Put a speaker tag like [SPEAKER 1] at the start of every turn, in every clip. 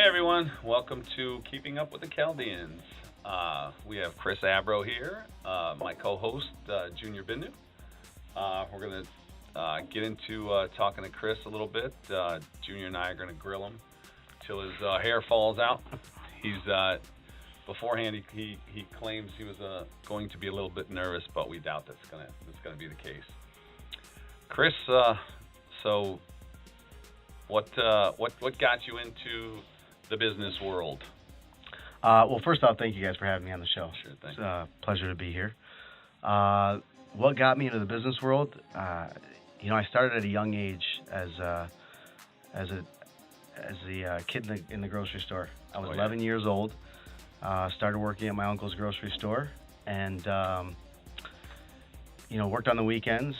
[SPEAKER 1] everyone, welcome to Keeping Up with the Chaldeans. We have Chris Abro here, my co-host, Junior Binno. We're going to get into talking to Chris a little bit. Junior and I are going to grill him till his hair falls out. He's beforehand he claims he was going to be a little bit nervous, but we doubt that's going to be the case. Chris, so what got you into the business world?
[SPEAKER 2] Well, first off, thank you guys for having me on the show.
[SPEAKER 1] Sure thing.
[SPEAKER 2] It's a pleasure to be here. What got me into the business world? I started at a young age as a kid in the grocery store. I was 11 years old. Started working at my uncle's grocery store, and worked on the weekends.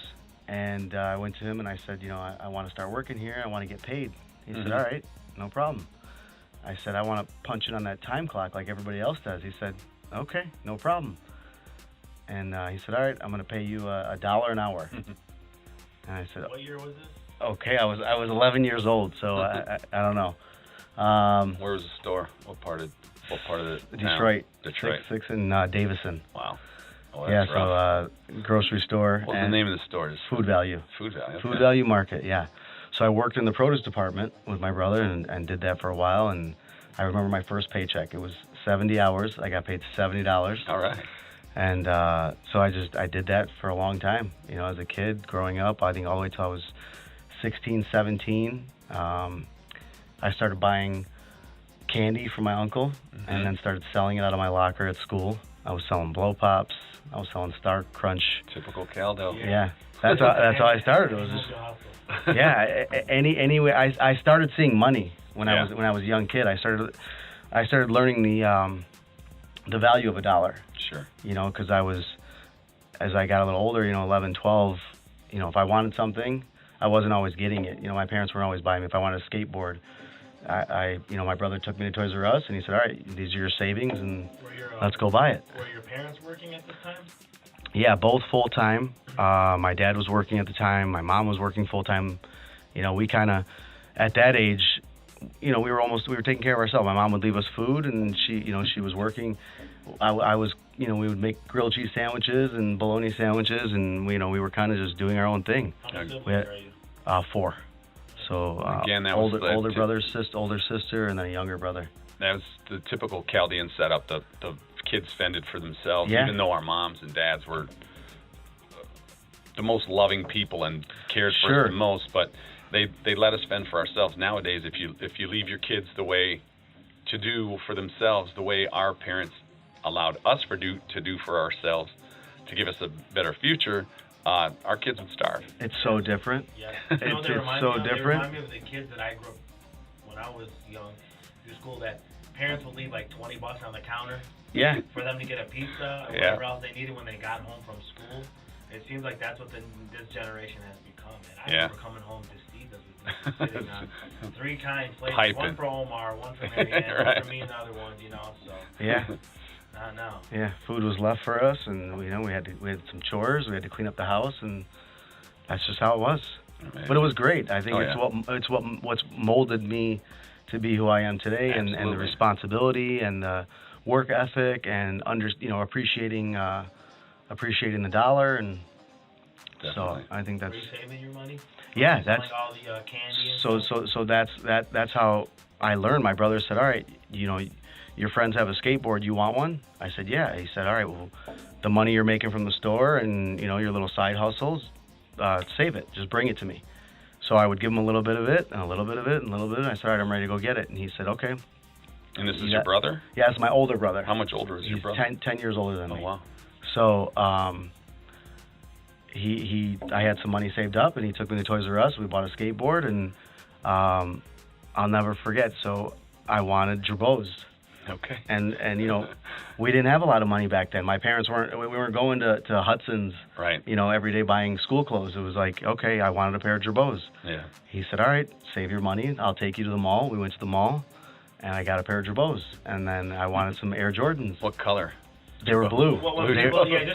[SPEAKER 2] And I went to him and I said, I want to start working here. I want to get paid. He said, all right, no problem. I said, I want to punch in on that time clock like everybody else does. He said, okay, no problem. And he said, all right, I'm going to pay you $1 an hour. And I said,
[SPEAKER 3] what year was this?
[SPEAKER 2] Okay, I was 11 years old, so I don't know.
[SPEAKER 1] Where was the store? What part of the
[SPEAKER 2] Detroit.
[SPEAKER 1] Town? Detroit.
[SPEAKER 2] Six in Davison.
[SPEAKER 1] Wow. Oh,
[SPEAKER 2] yeah,
[SPEAKER 1] that's rough.
[SPEAKER 2] So grocery store.
[SPEAKER 1] What's the name of the store?
[SPEAKER 2] Food Value.
[SPEAKER 1] Food Value. Okay.
[SPEAKER 2] Food Value Market, yeah. So I worked in the produce department with my brother and did that for a while. And I remember my first paycheck. It was 70 hours. I got paid $70.
[SPEAKER 1] All right.
[SPEAKER 2] And so I did that for a long time. As a kid growing up, I think all the way till I was 16, 17. I started buying candy from my uncle, and then started selling it out of my locker at school. I was selling blow pops. I was selling Star Crunch.
[SPEAKER 1] Typical Caldo.
[SPEAKER 2] Yeah, that's how I started. It was just anyway. I started seeing money when I was a young kid. I started learning the value of a dollar.
[SPEAKER 1] Sure.
[SPEAKER 2] Because as I got a little older, 11, 12, if I wanted something, I wasn't always getting it. My parents weren't always buying me. If I wanted a skateboard, my brother took me to Toys R Us, and he said, all right, these are your savings, and let's go buy it.
[SPEAKER 3] Were your parents working at this time?
[SPEAKER 2] Yeah, both full-time. My dad was working at the time. My mom was working full-time. We kind of, at that age, we were taking care of ourselves. My mom would leave us food, and she was working. I was, we would make grilled cheese sandwiches and bologna sandwiches, and we were kind of just doing our own thing.
[SPEAKER 3] How many siblings are you?
[SPEAKER 2] 4. So
[SPEAKER 1] again, that
[SPEAKER 2] older
[SPEAKER 1] was
[SPEAKER 2] brother, older sister, and then a younger brother.
[SPEAKER 1] That was the typical Chaldean setup. The kids fended for themselves, even though our moms and dads were the most loving people and cared for us the most. But they let us fend for ourselves. Nowadays, if you leave your kids the way to do for themselves, the way our parents allowed us to do for ourselves, to give us a better future, our kids would starve.
[SPEAKER 2] It's so different.
[SPEAKER 3] Yeah.
[SPEAKER 2] It's so different.
[SPEAKER 3] They remind me of the kids that I grew up when I was young through school, that parents would leave like $20 on the counter for them to get a pizza or whatever else they needed when they got home from school. It seems like that's what this generation has become. And I remember coming home to Steve as we were sitting on 3 kind plates, one for Omar, one for Marianne, one for me, and the other one, so.
[SPEAKER 2] Yeah.
[SPEAKER 3] No.
[SPEAKER 2] Yeah, food was left for us, and we had some chores. We had to clean up the house, and that's just how it was. Amazing. But it was great. I think what's molded me to be who I am today, and the responsibility and the work ethic, and appreciating the dollar, and
[SPEAKER 1] Definitely.
[SPEAKER 2] So I think that's.
[SPEAKER 3] Were you saving your money?
[SPEAKER 2] Yeah, that's
[SPEAKER 3] all the candy. And
[SPEAKER 2] so that's how I learned. My brother said, all right, your friends have a skateboard, you want one? I said, yeah. He said, all right, well, the money you're making from the store and, your little side hustles, save it. Just bring it to me. So I would give him a little bit of it, and a little bit of it, and a little bit of it. I said, all right, I'm ready to go get it. And he said, okay.
[SPEAKER 1] And this is your brother?
[SPEAKER 2] Yeah, it's my older brother.
[SPEAKER 1] How much older is your brother?
[SPEAKER 2] He's 10 years older than me.
[SPEAKER 1] Oh, wow.
[SPEAKER 2] So I had some money saved up, and he took me to Toys R Us. We bought a skateboard, and I'll never forget. So I wanted Jabos.
[SPEAKER 1] Okay.
[SPEAKER 2] And we didn't have a lot of money back then. My parents we weren't going to Hudson's,
[SPEAKER 1] right,
[SPEAKER 2] every day buying school clothes. It was like, okay, I wanted a pair of Jabos.
[SPEAKER 1] Yeah.
[SPEAKER 2] He said, all right, save your money. I'll take you to the mall. We went to the mall, and I got a pair of Jabos. And then I wanted some Air Jordans.
[SPEAKER 1] What color?
[SPEAKER 2] They were blue.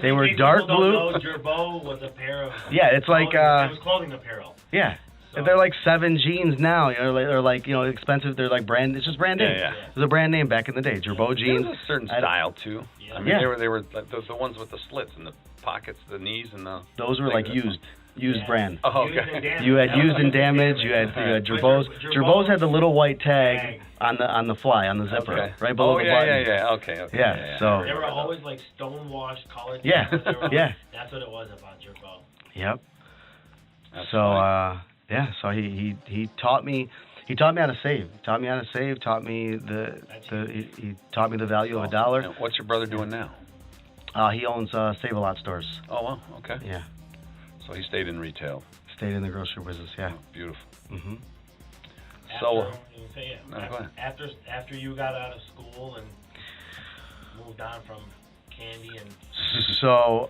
[SPEAKER 3] They
[SPEAKER 2] were dark blue.
[SPEAKER 3] Jerbo was a pair of.
[SPEAKER 2] Yeah, it's like.
[SPEAKER 3] It was clothing apparel.
[SPEAKER 2] Yeah. They're like 7 jeans now. You know, they're like, you know, expensive. They're like brand. It's just brand name.
[SPEAKER 1] Yeah.
[SPEAKER 2] It was a brand name back in the day. Gerbeau jeans.
[SPEAKER 1] There's a certain style too.
[SPEAKER 3] Yeah.
[SPEAKER 1] I mean, they were like the ones with the slits and the pockets, the knees, and the.
[SPEAKER 2] Those were like used brand.
[SPEAKER 1] Oh, okay.
[SPEAKER 2] You had used and damaged. You had Gerbeau's. Gerbeau's had the little white tag on the fly on the zipper, right below the button.
[SPEAKER 1] Okay.
[SPEAKER 2] Yeah. So
[SPEAKER 3] they were always like stonewashed college.
[SPEAKER 2] Yeah.
[SPEAKER 3] That's what it was about Gerbeau.
[SPEAKER 2] Yep.
[SPEAKER 1] That's
[SPEAKER 2] So so he taught me. He taught me how to save. He taught me the value of $1.
[SPEAKER 1] Now, what's your brother doing now?
[SPEAKER 2] He owns Save-A-Lot stores.
[SPEAKER 1] Oh wow. Okay.
[SPEAKER 2] Yeah.
[SPEAKER 1] So he stayed in retail.
[SPEAKER 2] Stayed in the grocery business. Yeah.
[SPEAKER 1] Oh, beautiful.
[SPEAKER 2] Mhm.
[SPEAKER 1] So.
[SPEAKER 3] Go ahead. After you got out of school and moved on from candy and.
[SPEAKER 2] So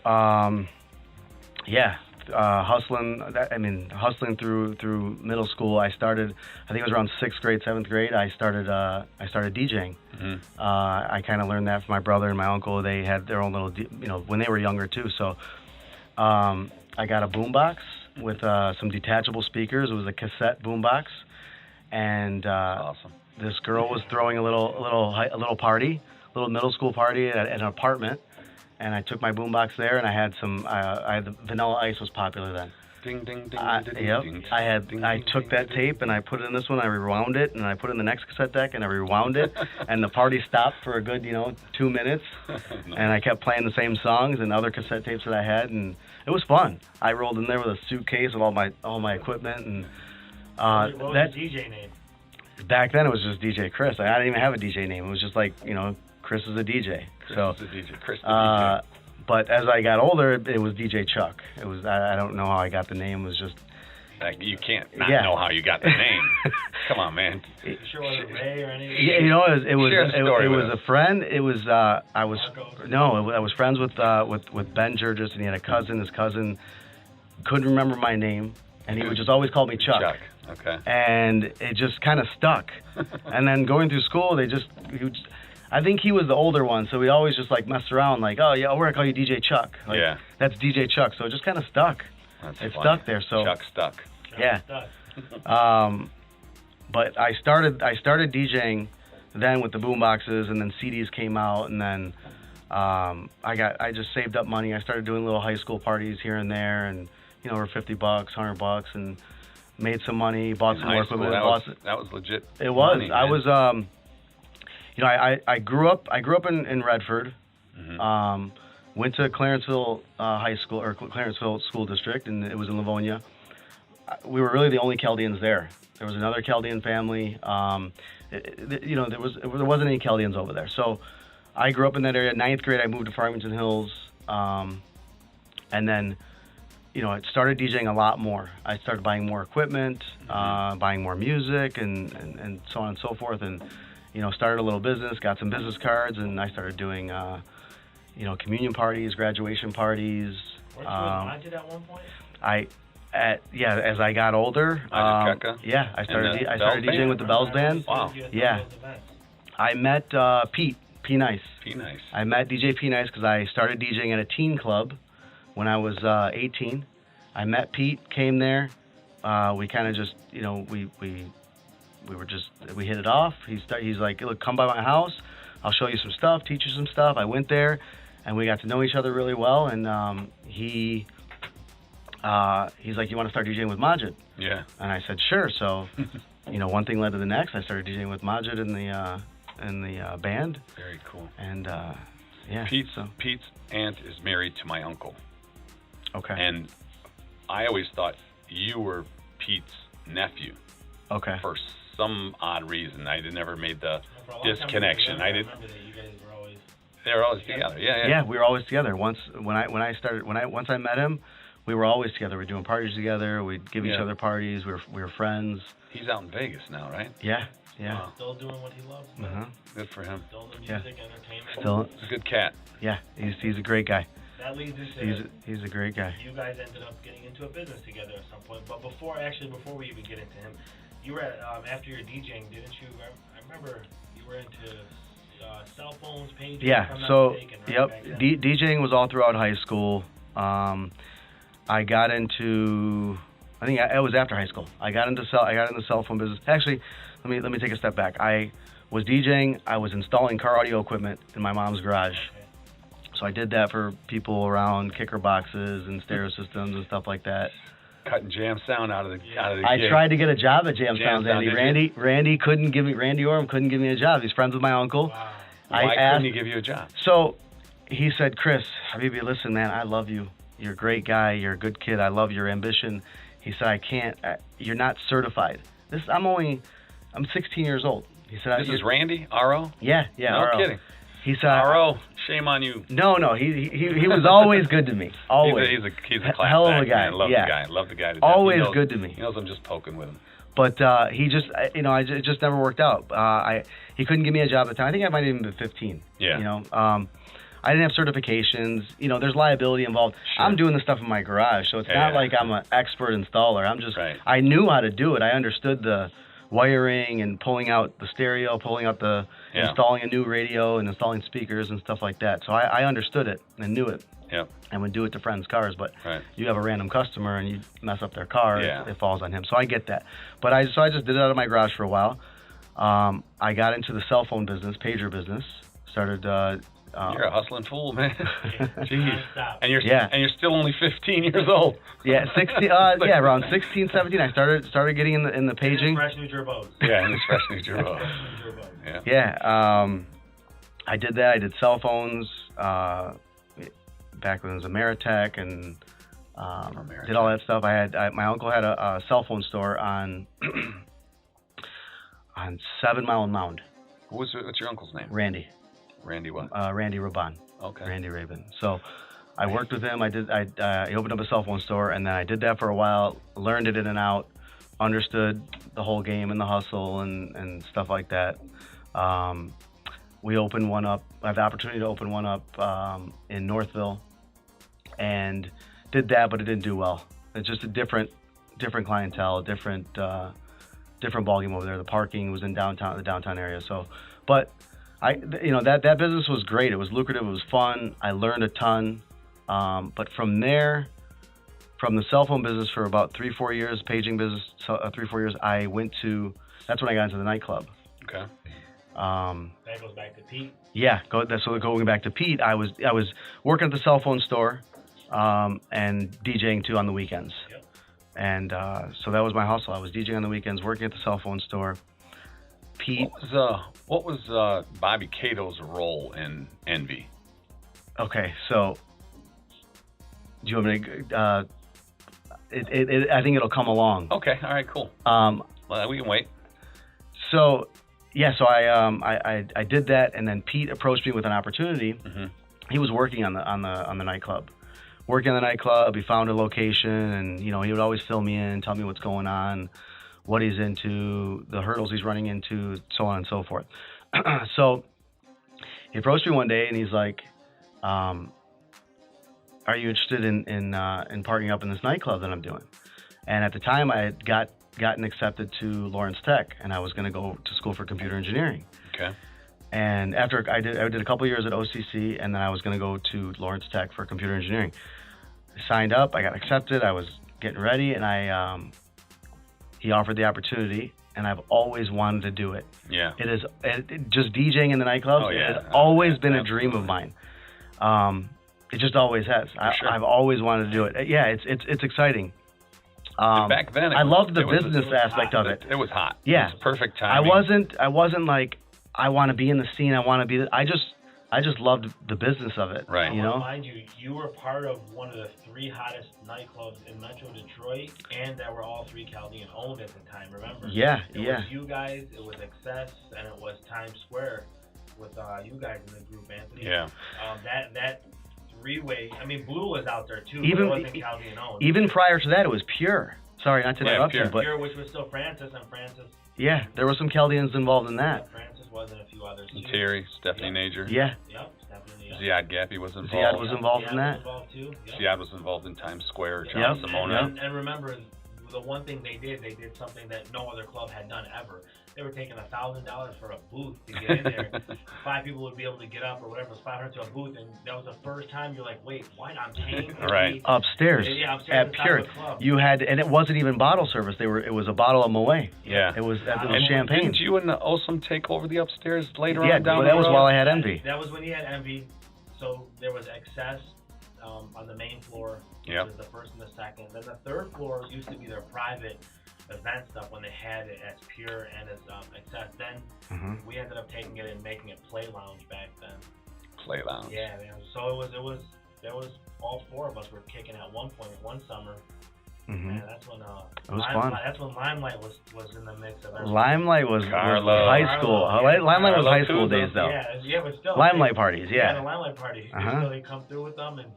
[SPEAKER 2] hustling through middle school. I started. I think it was around 6th grade, 7th grade. I started DJing.
[SPEAKER 1] Mm-hmm.
[SPEAKER 2] I kind of learned that from my brother and my uncle. They had their own little, when they were younger too. So, I got a boombox with some detachable speakers. It was a cassette boombox, and
[SPEAKER 1] awesome.
[SPEAKER 2] This girl was throwing a little party, a little middle school party at an apartment, and I took my boombox there, and I had some. Vanilla Ice was popular then.
[SPEAKER 1] Ding ding ding.
[SPEAKER 2] Yep.
[SPEAKER 1] Ding,
[SPEAKER 2] I took that tape and I put it in this one. I rewound it and I put it in the next cassette deck and I rewound it, and the party stopped for a good 2 minutes, and I kept playing the same songs and other cassette tapes that I had, and it was fun. I rolled in there with a suitcase of all my equipment, and
[SPEAKER 3] what was the DJ name?
[SPEAKER 2] Back then it was just DJ Chris. I didn't even have a DJ name. It was just like Chris is a DJ.
[SPEAKER 1] Chris is a DJ. Chris the DJ.
[SPEAKER 2] But as I got older, it was DJ Chuck. It was I don't know how I got the name. It was just
[SPEAKER 1] you can't not know how you got the name. Come on, man.
[SPEAKER 3] You sure it wasn't Ray or anything?
[SPEAKER 2] Yeah, it was a friend. It was I was friends with Ben Jurgis, and he had a cousin. His cousin couldn't remember my name, and he would just always call me Chuck.
[SPEAKER 1] Chuck. Okay.
[SPEAKER 2] And it just kind of stuck. And then going through school, I think he was the older one, so we always just messed around, oh yeah, we're gonna call you DJ Chuck. That's DJ Chuck. So it just kind of stuck. It stuck there. So
[SPEAKER 1] Chuck stuck.
[SPEAKER 2] Yeah. But I started DJing then with the boomboxes, and then CDs came out, and then I just saved up money. I started doing little high school parties here and there, and for $50, $100, and made some money, bought some more equipment.
[SPEAKER 1] That was legit.
[SPEAKER 2] It was.
[SPEAKER 1] Money,
[SPEAKER 2] I was. I grew up in Redford.
[SPEAKER 1] Mm-hmm.
[SPEAKER 2] Went to Clarenceville High School, or Clarenceville School District, and it was in Livonia. We were really the only Chaldeans there. There was another Chaldean family. There wasn't any Chaldeans over there. So I grew up in that area. 9th grade, I moved to Farmington Hills, and then I started DJing a lot more. I started buying more equipment, buying more music, and so on and so forth, and started a little business, got some business cards, and I started doing communion parties, graduation parties.
[SPEAKER 3] Weren't you invited at one point?
[SPEAKER 2] As I got older, I started DJing with the Bells Band.
[SPEAKER 1] Wow.
[SPEAKER 2] Yeah. I met P Nice.
[SPEAKER 1] P Nice.
[SPEAKER 2] I met DJ P Nice because I started DJing at a teen club when I was 18. I met Pete, came there. We kind of just, we hit it off. He's like, look, come by my house. I'll show you some stuff, teach you some stuff. I went there, and we got to know each other really well. And he's like, you want to start DJing with Majid?
[SPEAKER 1] Yeah.
[SPEAKER 2] And I said, sure. So, one thing led to the next. I started DJing with Majid in the band.
[SPEAKER 1] Very cool.
[SPEAKER 2] And
[SPEAKER 1] Pete's aunt is married to my uncle.
[SPEAKER 2] Okay.
[SPEAKER 1] And I always thought you were Pete's nephew.
[SPEAKER 2] Okay.
[SPEAKER 1] For some odd reason, I never made the disconnection. I didn't. They were always together. Yeah.
[SPEAKER 2] Yeah, we were always together. Once I met him, we were always together. We were doing parties together. We'd give each other parties. We were friends.
[SPEAKER 1] He's out in Vegas now, right?
[SPEAKER 2] Yeah. Yeah.
[SPEAKER 3] Wow. Still doing what he loves.
[SPEAKER 2] Uh-huh.
[SPEAKER 1] Good for him.
[SPEAKER 3] Still in the music, entertainment.
[SPEAKER 2] Still.
[SPEAKER 1] He's a good cat.
[SPEAKER 2] Yeah, he's a great guy.
[SPEAKER 3] That leads into
[SPEAKER 2] he's a great guy.
[SPEAKER 3] You guys ended up getting into a business together at some point. But before we even get into him, you were after your DJing, didn't you? I remember you were into cell phones, pages.
[SPEAKER 2] Yeah. So DJing was all throughout high school. I got into I think it was after high school. I got into cell phone business. Actually, let me take a step back. I was DJing. I was installing car audio equipment in my mom's garage. So I did that for people around, kicker boxes and stereo systems and stuff like that.
[SPEAKER 1] Cutting jam sound out of the
[SPEAKER 2] I
[SPEAKER 1] gig.
[SPEAKER 2] tried to get a job at Jam Sounds, Andy. Randy Orem couldn't give me a job. He's friends with my uncle.
[SPEAKER 1] Wow. Why couldn't he give you a job?
[SPEAKER 2] So he said, Chris, Habibi, listen, man, I love you. You're a great guy. You're a good kid. I love your ambition. He said, I can't. You're not certified. I'm 16 years old. He said,
[SPEAKER 1] this is Randy Aro?
[SPEAKER 2] Yeah.
[SPEAKER 1] No
[SPEAKER 2] Aro.
[SPEAKER 1] kidding.
[SPEAKER 2] He said,
[SPEAKER 1] Aro, shame on you.
[SPEAKER 2] No, he was always good to me. Always.
[SPEAKER 1] He's a class
[SPEAKER 2] hell of a
[SPEAKER 1] act,
[SPEAKER 2] guy.
[SPEAKER 1] Man. Love the guy. To death.
[SPEAKER 2] Always good to me.
[SPEAKER 1] He knows I'm just poking with him.
[SPEAKER 2] But he just, it just never worked out. He couldn't give me a job at the time. I think I might have even been 15.
[SPEAKER 1] Yeah.
[SPEAKER 2] I didn't have certifications. There's liability involved.
[SPEAKER 1] Sure.
[SPEAKER 2] I'm doing the stuff in my garage, so it's not like I'm an expert installer. I'm just,
[SPEAKER 1] right.
[SPEAKER 2] I knew how to do it. I understood the wiring and pulling out the stereo, installing a new radio and installing speakers and stuff like that. So I understood it and knew it.
[SPEAKER 1] Yep.
[SPEAKER 2] And would do it to friends' cars, but
[SPEAKER 1] right.
[SPEAKER 2] You have a random customer and you mess up their car, it falls on him. So I get that. But I just did it out of my garage for a while. I got into the cell phone business, pager business. Started.
[SPEAKER 1] You're a hustling fool, man.
[SPEAKER 3] Jeez.
[SPEAKER 1] And you're still only 15 years old.
[SPEAKER 2] Yeah, 16. Around 16, 17. I started getting in the paging.
[SPEAKER 3] Fresh New Gerbos.
[SPEAKER 1] Yeah, in this fresh New Gerbos. Yeah.
[SPEAKER 2] Yeah. I did that. I did cell phones. Back when it was Ameritech and did all that stuff. My uncle had a cell phone store on 7 Mile and Mound.
[SPEAKER 1] What's your uncle's name?
[SPEAKER 2] Randy.
[SPEAKER 1] Randy what?
[SPEAKER 2] Randy Raban.
[SPEAKER 1] Okay.
[SPEAKER 2] Randy Rabin. So I worked with him. He opened up a cell phone store, and then I did that for a while. Learned it in and out. Understood the whole game and the hustle and stuff like that. We opened one up. I had the opportunity to open one up in Northville, and did that, but it didn't do well. It's just a different clientele, different ballgame over there. The parking was in the downtown area. So, but that business was great. It was lucrative. It was fun. I learned a ton. But from there, from the cell phone business for about 3-4 years, paging business, 3-4 years, that's when I got into the nightclub.
[SPEAKER 1] Okay.
[SPEAKER 3] That goes back to Pete.
[SPEAKER 2] Yeah, going back to Pete, I was working at the cell phone store, and DJing too on the weekends.
[SPEAKER 3] Yep.
[SPEAKER 2] And so that was my hustle. I was DJing on the weekends, working at the cell phone store. Pete.
[SPEAKER 1] What was Bobby Cato's role in Envy?
[SPEAKER 2] Okay, so do you want me to? I think it'll come along.
[SPEAKER 1] Okay, all right, cool. Well, we can wait.
[SPEAKER 2] So I did that, and then Pete approached me with an opportunity. Mm-hmm. He was working on the nightclub. Working on the nightclub, he found a location, and he would always fill me in, tell me what's going on, what he's into, the hurdles he's running into, so on and so forth. So he approached me one day, and he's like, "Are you interested in partnering up in this nightclub that I'm doing?" And at the time, I had gotten accepted to Lawrence Tech, and I was going to go to school for computer engineering.
[SPEAKER 1] Okay.
[SPEAKER 2] And after I did a couple years at OCC, and then I was going to go to Lawrence Tech for computer engineering. I signed up, I got accepted, I was getting ready, and he offered the opportunity, and I've always wanted to do it.
[SPEAKER 1] Yeah.
[SPEAKER 2] Just DJing in the nightclubs.
[SPEAKER 1] Oh, yeah.
[SPEAKER 2] It's always been a dream of mine. It just always has.
[SPEAKER 1] Sure.
[SPEAKER 2] I've always wanted to do it. Yeah, it's exciting.
[SPEAKER 1] Back then,
[SPEAKER 2] I loved the business aspect of it.
[SPEAKER 1] It was hot.
[SPEAKER 2] Yeah.
[SPEAKER 1] It was perfect timing.
[SPEAKER 2] I wasn't like, I want to be in the scene. I want to be. I just loved the business of it.
[SPEAKER 1] Right.
[SPEAKER 3] Mind you were part of one of the 3 hottest nightclubs in Metro Detroit, and that were all 3 Chaldean owned at the time. Remember?
[SPEAKER 2] Yeah.
[SPEAKER 3] It was you guys. It was Excess, and it was Times Square with you guys in the group, Anthony.
[SPEAKER 1] Yeah.
[SPEAKER 3] That 3-way. I mean, Blue was out there too.
[SPEAKER 2] Even
[SPEAKER 3] but it wasn't Chaldean owned.
[SPEAKER 2] Even prior to that, it was Pure. Sorry, not to interrupt you, but
[SPEAKER 3] Pure, which was still Francis and Francis.
[SPEAKER 2] Yeah, there were some Chaldeans involved in that.
[SPEAKER 3] Yeah, Francis was, and a few others too.
[SPEAKER 1] Terry, Stephanie Nager.
[SPEAKER 2] Yeah.
[SPEAKER 3] Yep, Stephanie. Yep.
[SPEAKER 1] Ziad Gappy was involved.
[SPEAKER 2] Ziad was involved in that.
[SPEAKER 3] Was involved too. Yep.
[SPEAKER 1] Ziad was involved in Times Square. John Simona.
[SPEAKER 3] And remember, the one thing they did something that no other club had done ever. They were taking $1,000 for a booth to get in there. 5 people would be able to get up or whatever. It was $500 to a booth, and that was the first time you're like, wait, what? I'm paying.
[SPEAKER 1] Right.
[SPEAKER 2] Upstairs.
[SPEAKER 3] Yeah, upstairs
[SPEAKER 2] at Pure. You had, and it wasn't even bottle service. It was a bottle of Moet.
[SPEAKER 1] Yeah.
[SPEAKER 2] It was
[SPEAKER 1] and
[SPEAKER 2] champagne.
[SPEAKER 1] Didn't you and Osam take over the upstairs later on?
[SPEAKER 2] Yeah,
[SPEAKER 1] down
[SPEAKER 2] that
[SPEAKER 1] the
[SPEAKER 2] was
[SPEAKER 1] road?
[SPEAKER 2] while I had Envy.
[SPEAKER 3] That was when he had Envy. So there was excess on the main floor.
[SPEAKER 1] Yep.
[SPEAKER 3] Was the first and the second. Then the third floor used to be their private event stuff when they had it as Pure and as excess. Then we ended up taking it and making it Play Lounge back then.
[SPEAKER 1] Play Lounge.
[SPEAKER 3] Yeah, man. So there was all 4 of us were kicking at one point one summer. Man, that's when
[SPEAKER 2] it was fun.
[SPEAKER 3] That's when Limelight was in the mix of everything.
[SPEAKER 2] Limelight was high school. Limelight was high school days though.
[SPEAKER 3] Yeah, but still.
[SPEAKER 2] Limelight parties, yeah.
[SPEAKER 3] The Limelight parties. So they come through with them and.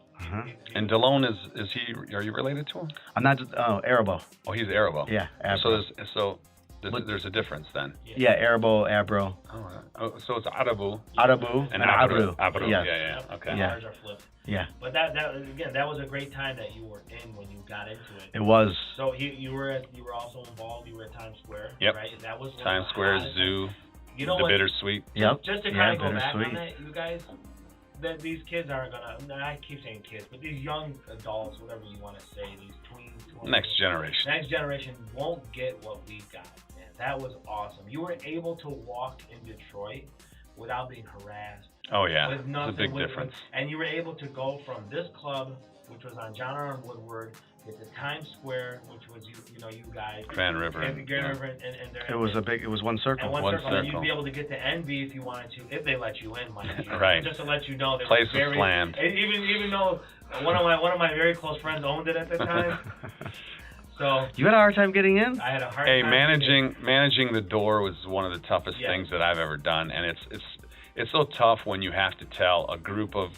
[SPEAKER 1] And Delone is he? Are you related to him?
[SPEAKER 2] I'm not. Arabo.
[SPEAKER 1] Oh, he's Arabo.
[SPEAKER 2] Yeah. Abro.
[SPEAKER 1] So there's a difference then.
[SPEAKER 2] Yeah, Arabo, Abro.
[SPEAKER 1] Oh, so it's Arabu.
[SPEAKER 2] Arabu and Abro.
[SPEAKER 1] Abro.
[SPEAKER 2] Yes.
[SPEAKER 1] Yeah. Okay.
[SPEAKER 3] Yeah. Are flipped.
[SPEAKER 2] Yeah.
[SPEAKER 3] But that again, that was a great time that you were in when you got into it.
[SPEAKER 2] It was.
[SPEAKER 3] So you were also involved. You were at Times Square.
[SPEAKER 1] Yep.
[SPEAKER 3] Right. That was
[SPEAKER 1] Times Square Zoo.
[SPEAKER 3] You know
[SPEAKER 1] the
[SPEAKER 3] what?
[SPEAKER 1] Bittersweet.
[SPEAKER 2] Yep.
[SPEAKER 3] Just to kind of go back on that, you guys. That these kids aren't gonna. I keep saying kids, but these young adults, whatever you want to say, these tweens.
[SPEAKER 1] Next generation
[SPEAKER 3] won't get what we got. Man, that was awesome. You were able to walk in Detroit without being harassed.
[SPEAKER 1] Oh yeah,
[SPEAKER 3] with nothing,
[SPEAKER 1] it's a big difference.
[SPEAKER 3] And you were able to go from this club, which was on John R. and Woodward, get to Times Square, which was you guys.
[SPEAKER 1] Grand River.
[SPEAKER 3] And
[SPEAKER 2] it was one circle.
[SPEAKER 3] And one circle. And you'd be able to get to Envy if you wanted to, if they let you in, mind you.
[SPEAKER 1] Right.
[SPEAKER 3] Just to let you know,
[SPEAKER 1] place was slammed.
[SPEAKER 3] Even though one of my very close friends owned it at the time. So
[SPEAKER 2] you had a hard time getting in?
[SPEAKER 3] I had a hard
[SPEAKER 1] time.
[SPEAKER 3] Managing
[SPEAKER 1] the door was one of the toughest things that I've ever done, and it's so tough when you have to tell a group of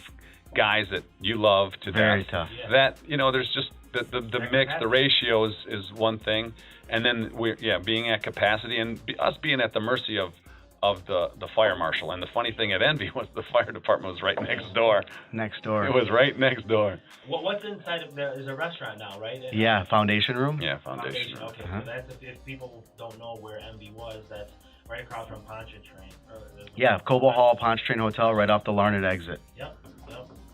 [SPEAKER 1] guys that you love to
[SPEAKER 2] very
[SPEAKER 1] death
[SPEAKER 2] tough.
[SPEAKER 1] That there's just the mix, the ratio is one thing, and then being at capacity and us being at the mercy of the fire marshal. And the funny thing at Envy was the fire department was right next door.
[SPEAKER 2] Next door.
[SPEAKER 1] It was right next door.
[SPEAKER 3] What's inside of there is a restaurant now, right?
[SPEAKER 2] Yeah, Foundation Room.
[SPEAKER 1] Yeah, Foundation Room.
[SPEAKER 3] Okay, so that's if people don't know where Envy was, that's right across from Pontchartrain.
[SPEAKER 2] Yeah, Cobo Hall, Pontchartrain Hotel, right off the Larned exit.
[SPEAKER 3] Yep.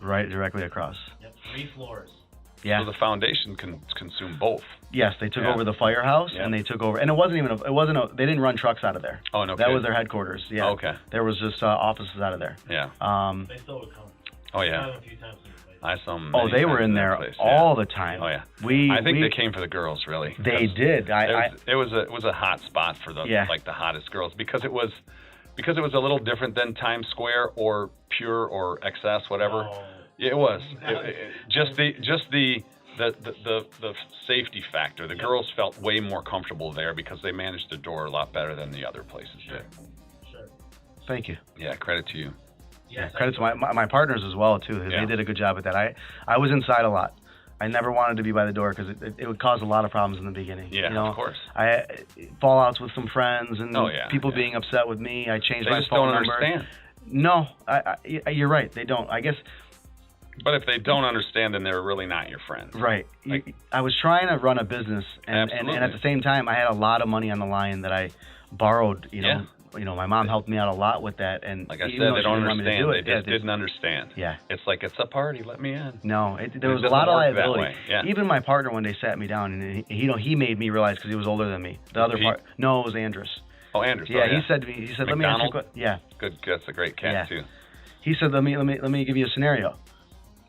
[SPEAKER 2] Right, directly across.
[SPEAKER 3] Yep, 3 floors.
[SPEAKER 2] Yeah.
[SPEAKER 1] So the foundation can consume both.
[SPEAKER 2] Yes, they took over the firehouse, and they took over, and they didn't run trucks out of there.
[SPEAKER 1] Oh, no.
[SPEAKER 2] That was their headquarters. Yeah.
[SPEAKER 1] Okay.
[SPEAKER 2] There was just offices out of there.
[SPEAKER 1] Yeah.
[SPEAKER 3] They still would come.
[SPEAKER 1] Oh yeah.
[SPEAKER 3] I saw them a few times in the place.
[SPEAKER 1] I saw them.
[SPEAKER 2] Oh, they were in there all the time.
[SPEAKER 1] Oh yeah.
[SPEAKER 2] I
[SPEAKER 1] think they came for the girls, really.
[SPEAKER 2] They did.
[SPEAKER 1] It was a hot spot for the the hottest girls because it was a little different than Times Square or Pure or XS, whatever.
[SPEAKER 3] Oh.
[SPEAKER 1] Yeah, it was. Just the safety factor. The girls felt way more comfortable there because they managed the door a lot better than the other places did.
[SPEAKER 3] Sure.
[SPEAKER 2] Thank you.
[SPEAKER 1] Yeah, credit to you.
[SPEAKER 3] Yes,
[SPEAKER 2] credit to my partners as well too. They did a good job at that. I was inside a lot. I never wanted to be by the door because it would cause a lot of problems in the beginning.
[SPEAKER 1] Yeah, of course.
[SPEAKER 2] Fallouts with some friends and people being upset with me. I changed my phone number.
[SPEAKER 1] They just don't understand.
[SPEAKER 2] No, you're right. They don't. I guess.
[SPEAKER 1] But if they don't understand, then they're really not your friend.
[SPEAKER 2] Right. I was trying to run a business, and at the same time, I had a lot of money on the line that I borrowed. My mom helped me out a lot with that, and
[SPEAKER 1] like I said, they don't understand. They just didn't understand.
[SPEAKER 2] Yeah.
[SPEAKER 1] It's like it's a party. Let me in.
[SPEAKER 2] No, there was a lot of liability. Even my partner, when they sat me down, and he made me realize because he was older than me. The other part, no, it was Andrus.
[SPEAKER 1] Oh, Andrus.
[SPEAKER 2] Yeah, he said to me, let me ask you a question. Yeah.
[SPEAKER 1] Good. That's a great cat too.
[SPEAKER 2] He said, let me give you a scenario.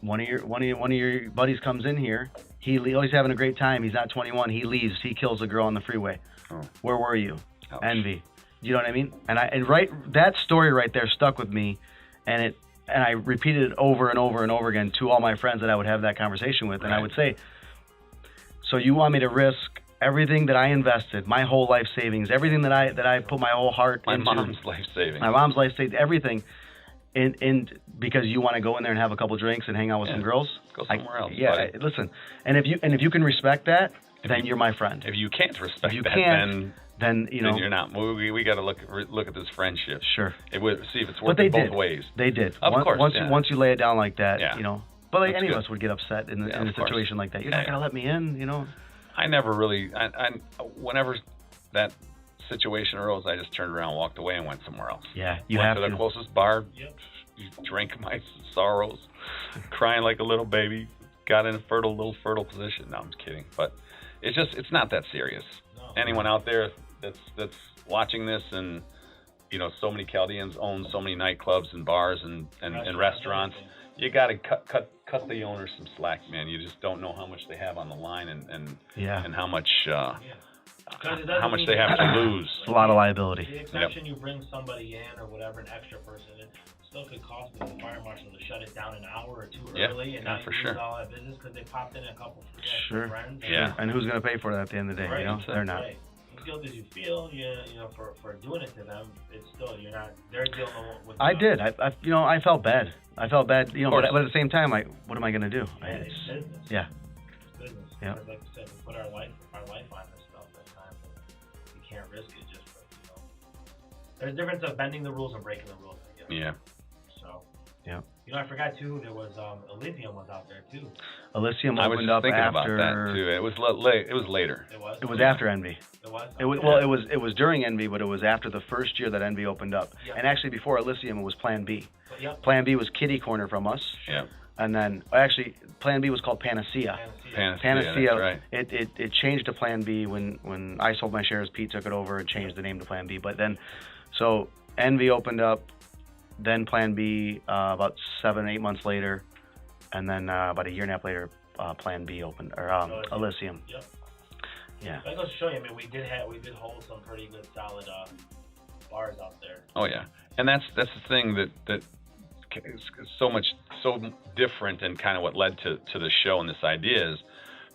[SPEAKER 2] One of your buddies comes in here. He's having a great time. He's not 21. He leaves. He kills a girl on the freeway.
[SPEAKER 1] Oh.
[SPEAKER 2] Where were you?
[SPEAKER 1] Ouch.
[SPEAKER 2] Envy. You know what I mean? That story right there stuck with me, and I repeated it over and over and over again to all my friends that I would have that conversation with, and I would say, so you want me to risk everything that I invested, my whole life savings, everything that I put my whole heart into.
[SPEAKER 1] My mom's life savings.
[SPEAKER 2] My mom's life savings, everything. And because you want to go in there and have a couple drinks and hang out with some girls,
[SPEAKER 1] go somewhere else.
[SPEAKER 2] Yeah, listen. And if you can respect that, then you're my friend.
[SPEAKER 1] If you can't respect that,
[SPEAKER 2] then
[SPEAKER 1] you're not. We got to look at this friendship.
[SPEAKER 2] Sure.
[SPEAKER 1] See if it's working both ways.
[SPEAKER 2] They did.
[SPEAKER 1] Of course.
[SPEAKER 2] Once you lay it down like that, But any of us would get upset in a situation like that. You're not gonna let me in,
[SPEAKER 1] I never really. Whenever that situation arose, I just turned around, walked away, and went somewhere else.
[SPEAKER 2] Yeah, you
[SPEAKER 1] went
[SPEAKER 2] have
[SPEAKER 1] to the closest bar.
[SPEAKER 3] Yep.
[SPEAKER 1] Drank my sorrows, crying like a little baby. Got in a little fertile position. No, I'm just kidding. But it's not that serious.
[SPEAKER 3] No.
[SPEAKER 1] Anyone out there that's watching this, and so many Chaldeans own so many nightclubs and bars and restaurants. You got to cut the owners some slack, man. You just don't know how much they have on the line and how much how much they have to lose.
[SPEAKER 2] It's a lot of liability.
[SPEAKER 3] The exception you bring somebody in or whatever, an extra person, it still could cost the fire marshal to shut it down an hour or two early, and now you lose all that business because they popped in a couple friends.
[SPEAKER 2] And who's going to pay for that at the end of the day?
[SPEAKER 3] Right.
[SPEAKER 2] They're not.
[SPEAKER 3] Right. As guilty as you feel, for doing it to them, it's still you're not. They're dealing with.
[SPEAKER 2] I did. I felt bad. But at the same time, what am I going to do?
[SPEAKER 3] It's business.
[SPEAKER 2] Yeah.
[SPEAKER 3] It's business.
[SPEAKER 2] Yeah.
[SPEAKER 3] Because like you said, we put our life on this stuff at times, and you can't risk it just for There's a difference of bending the rules and breaking the rules, I guess.
[SPEAKER 1] Yeah.
[SPEAKER 3] So.
[SPEAKER 2] Yeah.
[SPEAKER 3] I forgot too. There was Elysium was out there too.
[SPEAKER 2] Elysium
[SPEAKER 1] I was
[SPEAKER 2] opened
[SPEAKER 1] just
[SPEAKER 2] up
[SPEAKER 1] thinking
[SPEAKER 2] after.
[SPEAKER 1] about that too. It was later.
[SPEAKER 3] It was.
[SPEAKER 2] It was after Envy.
[SPEAKER 3] It was.
[SPEAKER 2] It was during Envy, but it was after the first year that Envy opened up.
[SPEAKER 3] Yep.
[SPEAKER 2] And actually, before Elysium, it was Plan B.
[SPEAKER 3] Yep.
[SPEAKER 2] Plan B was Kitty Corner from us.
[SPEAKER 1] Yeah.
[SPEAKER 2] And then actually, Plan B was called Panacea.
[SPEAKER 1] Panacea. That's right.
[SPEAKER 2] It changed to Plan B when I sold my shares. Pete took it over and changed the name to Plan B. But then, so Envy opened up. Then Plan B about 7-8 months later, and then about a year and a half later, Plan B opened, or Elysium.
[SPEAKER 3] Yep.
[SPEAKER 2] Yeah.
[SPEAKER 3] That goes to show you. I mean, we did hold some pretty good, solid bars out there.
[SPEAKER 1] Oh yeah, and that's the thing that is so different, and kind of what led to the show and this idea is.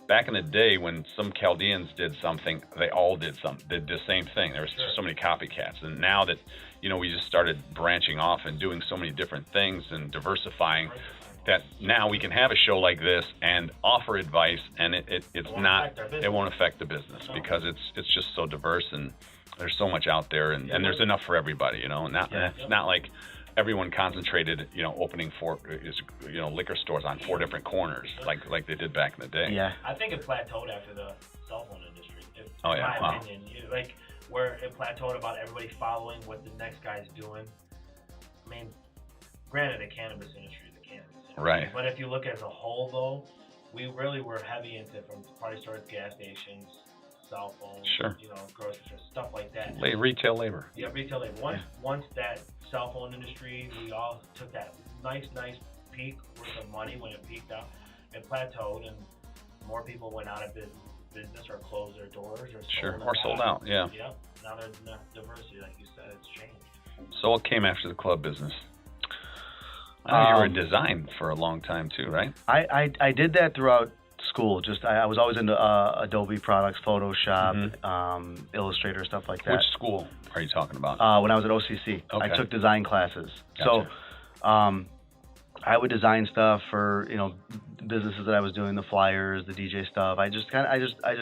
[SPEAKER 1] Back in the day, when some Chaldeans did something, they all did the same thing. There was so many copycats, and now that we just started branching off and doing so many different things and diversifying, that now we can have a show like this and offer advice, and it won't affect the business because it's just so diverse, and there's so much out there, and there's enough for everybody. It's not like everyone concentrated, opening liquor stores on 4 different corners, like they did back in the day.
[SPEAKER 2] Yeah.
[SPEAKER 3] I think it plateaued after the cell phone industry.
[SPEAKER 1] In my
[SPEAKER 3] opinion, where it plateaued about everybody following what the next guy's doing. I mean, granted, the cannabis industry is the cannabis industry.
[SPEAKER 1] Right.
[SPEAKER 3] But if you look as a whole, though, we really were heavy into from party stores, gas stations, cell phones, grocery stores, stuff like that.
[SPEAKER 1] Retail labor.
[SPEAKER 3] Yeah, retail labor. Once that cell phone industry, we all took that nice peak worth of money when it peaked out. It plateaued, and more people went out of business or closed their doors or
[SPEAKER 1] sold out. Yeah.
[SPEAKER 3] Yep. Now there's enough diversity, like you said, it's changed.
[SPEAKER 1] So what came after the club business? I know you were in design for a long time too, right?
[SPEAKER 2] I did that throughout school. Just I was always into Adobe products, Photoshop, Illustrator, stuff like that.
[SPEAKER 1] Which school are you talking about?
[SPEAKER 2] When I was at OCC, I took design classes.
[SPEAKER 1] Gotcha.
[SPEAKER 2] So I would design stuff for businesses that I was doing, the flyers, the DJ stuff. I just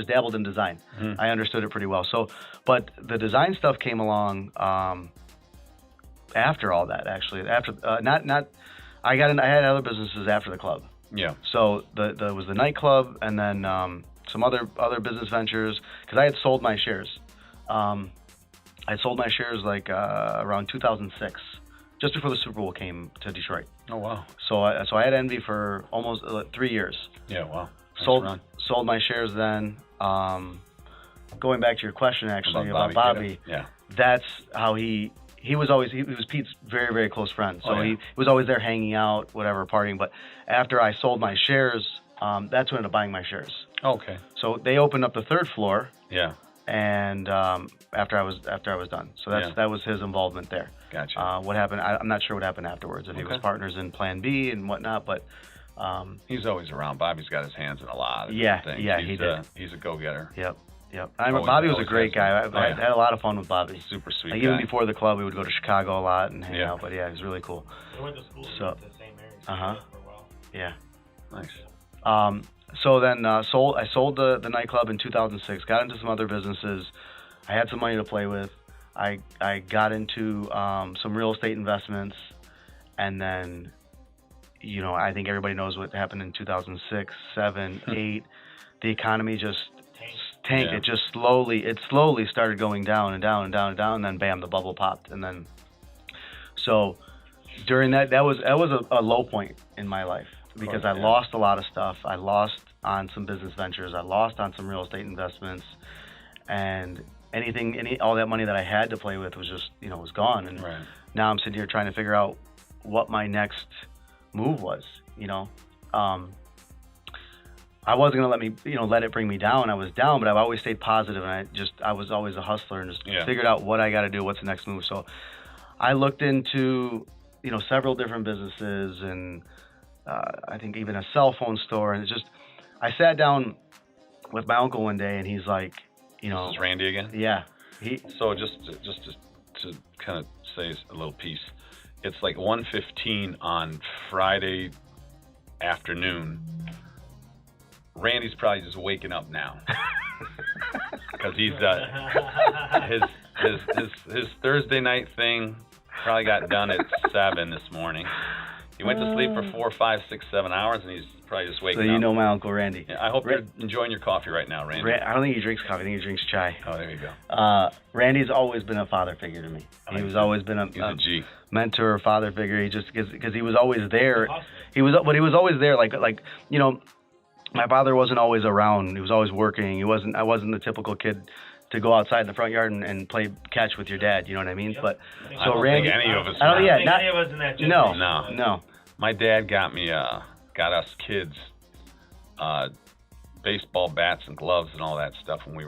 [SPEAKER 2] dabbled in design. I understood it pretty well. So, but the design stuff came along after all that. Actually, after I had other businesses after the club.
[SPEAKER 1] Yeah.
[SPEAKER 2] So there was the nightclub, and then some other business ventures, because I had sold my shares. I sold my shares around 2006, just before the Super Bowl came to Detroit.
[SPEAKER 1] Oh wow.
[SPEAKER 2] So I had Envy for almost 3 years.
[SPEAKER 1] Yeah. Wow.
[SPEAKER 2] Sold my shares then. Going back to your question actually about Bobby.
[SPEAKER 1] Yeah.
[SPEAKER 2] That's how he was Pete's very, very close friend. So he was always there hanging out, whatever, partying. But after I sold my shares, that's when I ended up buying my shares.
[SPEAKER 1] Okay.
[SPEAKER 2] So they opened up the 3rd floor.
[SPEAKER 1] Yeah.
[SPEAKER 2] And after I was done. So that was his involvement there.
[SPEAKER 1] Gotcha.
[SPEAKER 2] What happened? I'm not sure what happened afterwards. If he was partners in Plan B and whatnot, but
[SPEAKER 1] he's always around. Bobby's got his hands in a lot of things.
[SPEAKER 2] Yeah, he did.
[SPEAKER 1] He's a go-getter.
[SPEAKER 2] Yep. I remember Bobby was a great guy. I had a lot of fun with Bobby.
[SPEAKER 1] Super sweet.
[SPEAKER 2] Even before the club, we would go to Chicago a lot and hang out. But he was really cool.
[SPEAKER 3] We went to school in the same area for a while.
[SPEAKER 2] Yeah.
[SPEAKER 1] Nice.
[SPEAKER 2] So then I sold the nightclub in 2006. Got into some other businesses. I had some money to play with. I got into some real estate investments, and then, I think everybody knows what happened in 2006, 7, 8. The economy just tanked.
[SPEAKER 1] Yeah.
[SPEAKER 2] It just slowly started going down and down and down and down, and then bam, the bubble popped. And then, so during that was a low point in my life, because I lost a lot of stuff. I lost on some business ventures. I lost on some real estate investments, and all that money that I had to play with was just, was gone. And now I'm sitting here trying to figure out what my next move was. I wasn't gonna let it bring me down. I was down, but I've always stayed positive, and I was always a hustler, and just figured out what I got to do, what's the next move. So I looked into, several different businesses, and I think even a cell phone store, and I sat down with my uncle one day, and he's like,
[SPEAKER 1] This is Randy again?
[SPEAKER 2] Yeah.
[SPEAKER 1] So just to kind of say a little piece, it's like 1:15 on Friday afternoon. Randy's probably just waking up now, because he's his Thursday night thing probably got done at 7 this morning. He went to sleep for 4, 5, 6, 7 hours, and he's probably just waking up.
[SPEAKER 2] So you know my Uncle Randy.
[SPEAKER 1] Yeah, I hope you're enjoying your coffee right now, Randy.
[SPEAKER 2] I don't think he drinks coffee. I think he drinks chai.
[SPEAKER 1] Oh, there you go.
[SPEAKER 2] Randy's always been a father figure to me. He's always been a
[SPEAKER 1] G.
[SPEAKER 2] mentor, father figure. He just because he was always there. He was always there. Like my father wasn't always around. He was always working. I wasn't the typical kid to go outside in the front yard and play catch with your dad. You know what I mean? Yep. But
[SPEAKER 1] I don't think any of us.
[SPEAKER 3] I don't think any of us in that generation.
[SPEAKER 2] No.
[SPEAKER 1] My dad got us kids baseball bats and gloves and all that stuff when we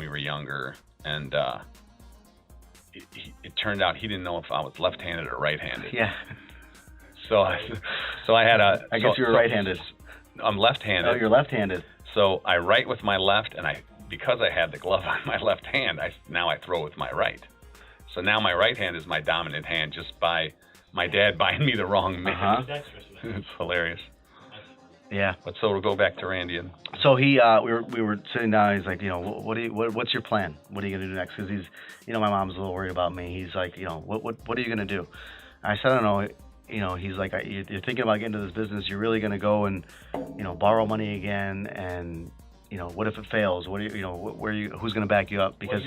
[SPEAKER 1] were younger, and it turned out he didn't know if I was left-handed or right-handed.
[SPEAKER 2] Yeah.
[SPEAKER 1] So I had a.
[SPEAKER 2] I guess you were right-handed.
[SPEAKER 1] I'm left-handed.
[SPEAKER 2] Oh, you're left-handed.
[SPEAKER 1] So I write with my left, and because I had the glove on my left hand, now I throw with my right. So now my right hand is my dominant hand, just by my dad buying me the wrong mitt. It's hilarious.
[SPEAKER 2] Yeah.
[SPEAKER 1] But so we'll go back to Randy. And
[SPEAKER 2] so we were sitting down. He's like, what's your plan? What are you gonna do next? Because he's, my mom's a little worried about me. He's like, what are you gonna do? I said, I don't know. He's like, you're thinking about getting into this business. You're really gonna go and, borrow money again, and what if it fails? Who's gonna back you up? Because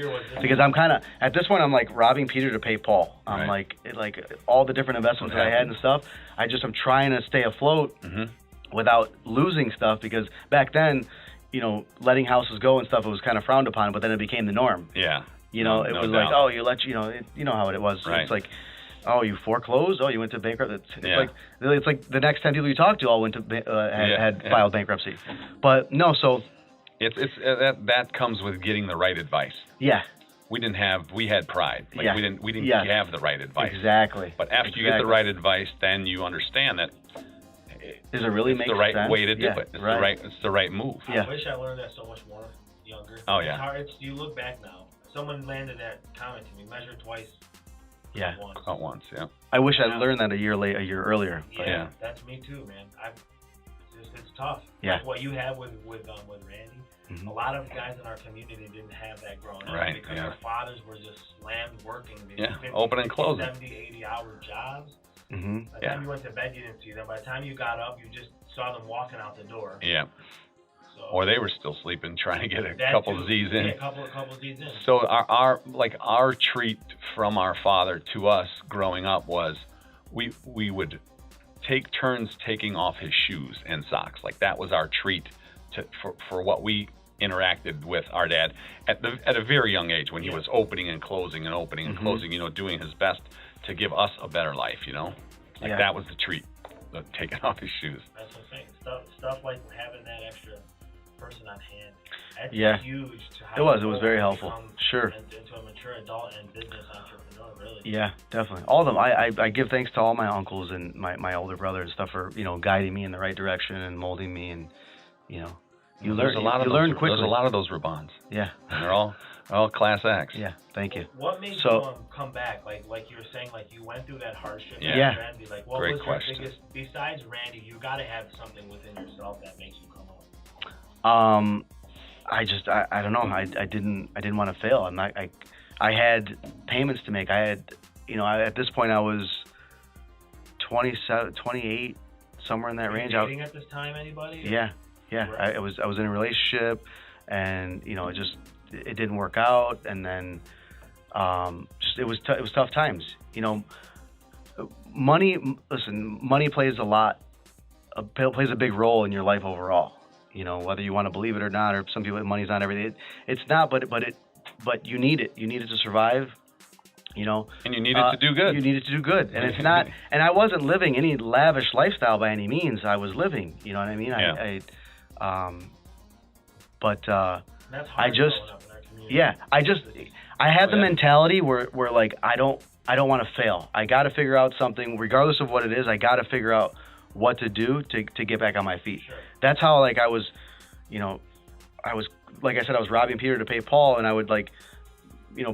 [SPEAKER 2] I'm kind of at this point, I'm like robbing Peter to pay Paul. I'm like all the different investments that I had and stuff. I'm trying to stay afloat without losing stuff, because back then, letting houses go and stuff, it was kind of frowned upon, but then it became the norm.
[SPEAKER 1] Yeah.
[SPEAKER 2] It was like, oh, you know how it was.
[SPEAKER 1] Right.
[SPEAKER 2] It's like, oh, you foreclosed? Oh, you went to bankruptcy? It's like the next 10 people you talked to all went to had filed bankruptcy. But no, so
[SPEAKER 1] that comes with getting the right advice.
[SPEAKER 2] Yeah.
[SPEAKER 1] We had pride. We didn't have the right advice.
[SPEAKER 2] Exactly.
[SPEAKER 1] But after you get the right advice, then you understand that
[SPEAKER 2] does it really make
[SPEAKER 1] the right
[SPEAKER 2] sense?
[SPEAKER 1] way to do it. It's the right move.
[SPEAKER 3] I wish I learned that so much more younger.
[SPEAKER 1] Oh yeah.
[SPEAKER 3] It's hard. You look back now. Someone landed that comment to me. Measure twice.
[SPEAKER 2] Yeah.
[SPEAKER 1] Not once. Yeah.
[SPEAKER 2] I wish I learned that a year earlier.
[SPEAKER 3] Yeah. That's me too, man. It's tough.
[SPEAKER 2] Yeah.
[SPEAKER 3] Like what you have with Randy. Mm-hmm. A lot of guys in our community didn't have that growing up, because their fathers were just slammed working. These 50,
[SPEAKER 1] open and closing.
[SPEAKER 3] 70, 80-hour jobs.
[SPEAKER 2] Mm-hmm.
[SPEAKER 3] By the time you went to bed, you didn't see them. By the time you got up, you just saw them walking out the door.
[SPEAKER 1] Yeah.
[SPEAKER 3] So,
[SPEAKER 1] or they were still sleeping, trying to get a couple Z's in.
[SPEAKER 3] Yeah, a couple Z's in.
[SPEAKER 1] So our treat from our father to us growing up was we would take turns taking off his shoes and socks. Like that was our treat for what we interacted with our dad at a very young age, when he was opening and closing and opening and closing, doing his best to give us a better life, that was the treat, taking off his shoes.
[SPEAKER 3] That's what I'm saying. Stuff like having that extra person on hand. That's huge to how
[SPEAKER 2] it was very helpful. Sure.
[SPEAKER 3] Into a mature adult and business entrepreneur, really.
[SPEAKER 2] Yeah, definitely. All of them. I give thanks to all my uncles and my older brother and stuff for guiding me in the right direction and molding me, and you learn quickly.
[SPEAKER 1] There's a lot of those Rabans.
[SPEAKER 2] Yeah.
[SPEAKER 1] And they're all class acts.
[SPEAKER 2] Yeah, thank you.
[SPEAKER 3] What made you come back? Like you were saying, like you went through that hardship.
[SPEAKER 2] Yeah.
[SPEAKER 3] Randy, like what
[SPEAKER 1] Great
[SPEAKER 3] was
[SPEAKER 1] question.
[SPEAKER 3] your biggest, besides Randy, you got to have something within yourself that makes you come
[SPEAKER 2] I
[SPEAKER 3] home.
[SPEAKER 2] don't know. I didn't want to fail. I had payments to make. I had, at this point I was 27, 28, somewhere in that range.
[SPEAKER 3] Dating at this time, anybody?
[SPEAKER 2] Yeah. I was in a relationship. and it didn't work out, and then it was tough times. Money plays plays a big role in your life overall. Whether you want to believe it or not, or some people, money's not everything. It's not, but you need it. You need it to survive.
[SPEAKER 1] And you need it to do good.
[SPEAKER 2] You need it to do good, and it's not. And I wasn't living any lavish lifestyle by any means. I was living. You know what I mean?
[SPEAKER 1] Yeah.
[SPEAKER 3] That's hard
[SPEAKER 2] growing
[SPEAKER 3] up in our community.
[SPEAKER 2] I had the mentality where like I don't want to fail. I got to figure out something, regardless of what it is. I got to figure out what to do to get back on my feet.
[SPEAKER 3] Sure.
[SPEAKER 2] That's how like I was, like I said, I was robbing Peter to pay Paul, and I would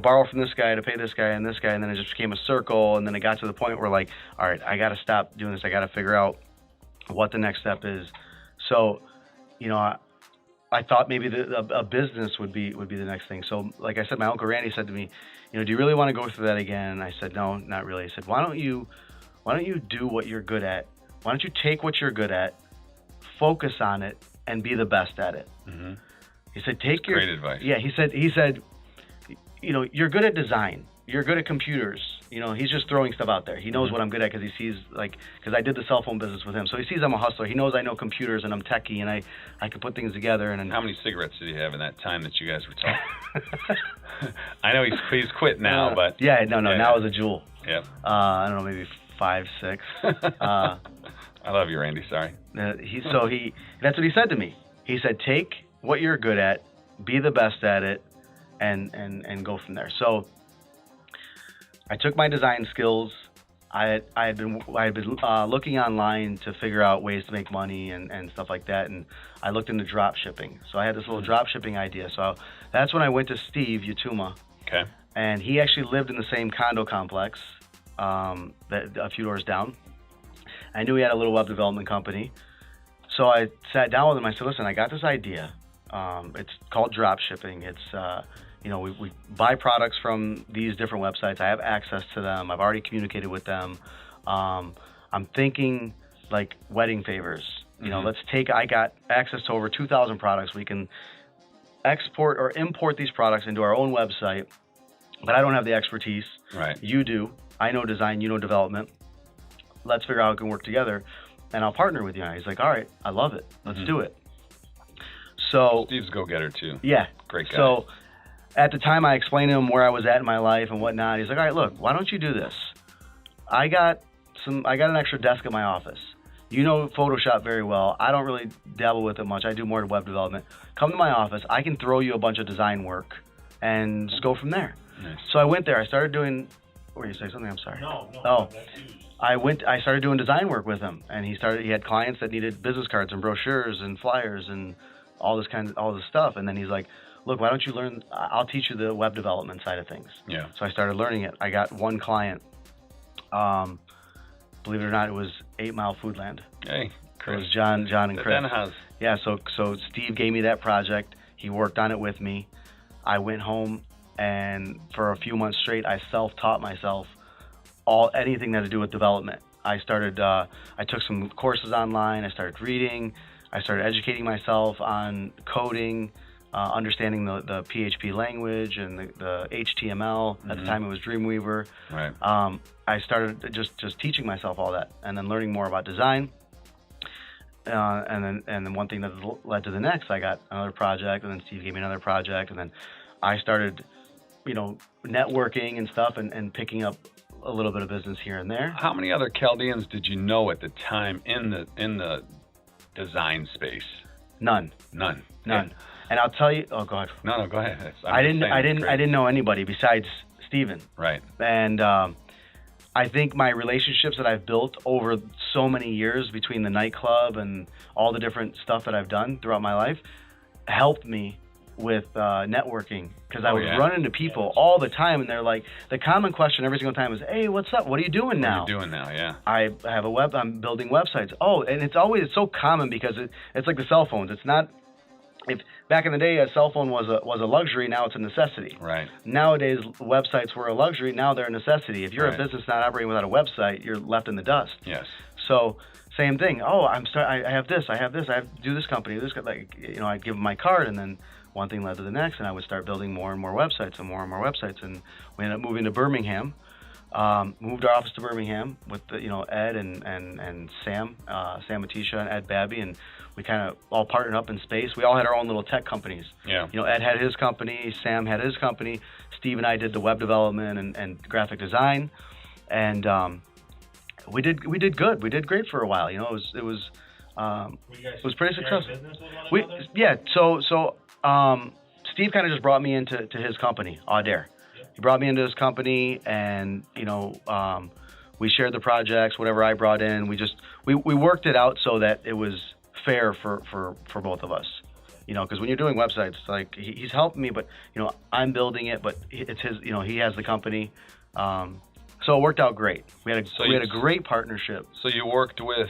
[SPEAKER 2] borrow from this guy to pay this guy, and then it just became a circle, and then it got to the point where like, all right, I got to stop doing this. I got to figure out what the next step is. So, I thought maybe a business would be the next thing. So, like I said, my Uncle Randy said to me, do you really want to go through that again? And I said, no, not really. He said, why don't you do what you're good at? Why don't you take what you're good at, focus on it, and be the best at it?
[SPEAKER 1] Mm-hmm.
[SPEAKER 2] He said,
[SPEAKER 1] great advice.
[SPEAKER 2] Yeah, he said, you're good at design. You're good at computers. He's just throwing stuff out there. He knows what I'm good at because he sees, because I did the cell phone business with him. So he sees I'm a hustler. He knows I know computers and I'm techie and I can put things together. And
[SPEAKER 1] how many cigarettes did he have in that time that you guys were talking? I know he's quit now, but.
[SPEAKER 2] Yeah, no, now it's a jewel.
[SPEAKER 1] Yeah.
[SPEAKER 2] I don't know, maybe 5, 6.
[SPEAKER 1] I love you, Randy. Sorry.
[SPEAKER 2] That's what he said to me. He said, take what you're good at, be the best at it, and go from there. So I took my design skills. I had been looking online to figure out ways to make money and stuff like that, and I looked into drop shipping. So I had this little drop shipping idea. So that's when I went to Steve Yatuma.
[SPEAKER 1] Okay.
[SPEAKER 2] And he actually lived in the same condo complex that a few doors down. I knew he had a little web development company. So I sat down with him. I said, listen, I got this idea. It's called drop shipping. It's we buy products from these different websites. I have access to them. I've already communicated with them. I'm thinking like wedding favors. I got access to over 2,000 products. We can export or import these products into our own website, but I don't have the expertise.
[SPEAKER 1] Right.
[SPEAKER 2] You do. I know design, you know development. Let's figure out how we can work together, and I'll partner with you. And he's like, all right, I love it. Let's do it. So
[SPEAKER 1] Steve's a go-getter too.
[SPEAKER 2] Yeah.
[SPEAKER 1] Great guy.
[SPEAKER 2] So at the time, I explained to him where I was at in my life and whatnot. He's like, all right, look, why don't you do this? I got an extra desk at my office. You know Photoshop very well. I don't really dabble with it much. I do more web development. Come to my office. I can throw you a bunch of design work and just go from there.
[SPEAKER 1] Nice.
[SPEAKER 2] So I went there. I started doing. Were you saying something? I'm sorry.
[SPEAKER 3] No.
[SPEAKER 2] Oh. I started doing design work with him, and he had clients that needed business cards and brochures and flyers and all this stuff. And then he's like, look, why don't you learn? I'll teach you the web development side of things.
[SPEAKER 1] Yeah.
[SPEAKER 2] So I started learning it. I got one client. Believe it or not, it was 8 Mile Foodland.
[SPEAKER 1] Hey, Chris.
[SPEAKER 2] It was John and Chris.
[SPEAKER 1] House.
[SPEAKER 2] Yeah. So Steve gave me that project. He worked on it with me. I went home, and for a few months straight, I self-taught myself anything that had to do with development. I took some courses online. I started reading. I started educating myself on coding, understanding the PHP language and the HTML. At the time, it was Dreamweaver.
[SPEAKER 1] Right.
[SPEAKER 2] I started just teaching myself all that, and then learning more about design. And then one thing that led to the next. I got another project, and then Steve gave me another project, and then I started, networking and stuff, and picking up a little bit of business here and there.
[SPEAKER 1] How many other Chaldeans did you know at the time in the design space?
[SPEAKER 2] None.
[SPEAKER 1] Yeah.
[SPEAKER 2] And I'll tell you. Oh, go ahead.
[SPEAKER 1] No, go ahead.
[SPEAKER 2] I didn't know anybody besides Steven.
[SPEAKER 1] Right.
[SPEAKER 2] And I think my relationships that I've built over so many years between the nightclub and all the different stuff that I've done throughout my life helped me with networking, because I was running into people all the time, and they're like, the common question every single time is, hey, what's up? What are you doing now?
[SPEAKER 1] What are you doing now? Yeah.
[SPEAKER 2] I have I'm building websites. Oh, and it's so common because it's like the cell phones. It's not. If back in the day a cell phone was a luxury, now it's a necessity.
[SPEAKER 1] Right.
[SPEAKER 2] Nowadays websites were a luxury, now they're a necessity. If you're a business not operating without a website, you're left in the dust.
[SPEAKER 1] Yes.
[SPEAKER 2] So same thing. Oh, I have this. I do this company. I'd give them my card, and then one thing led to the next, and I would start building more and more websites and more websites, and we ended up moving to Birmingham. Moved our office to Birmingham with Ed and Sam Matisha and Ed Babby, and we kind of all partnered up in space. We all had our own little tech companies. Yeah. Ed had his company, Sam had his company, Steve and I did the web development and graphic design, and we did good. We did great for a while. It was pretty successful. So Steve kind of just brought me into his company, Audaire. He brought me into his company, and we shared the projects, whatever I brought in. We worked it out so that it was fair for both of us. Because when you're doing websites, like he's helping me, but I'm building it, but it's his. He has the company, so it worked out great. We had a great partnership.
[SPEAKER 1] So you worked with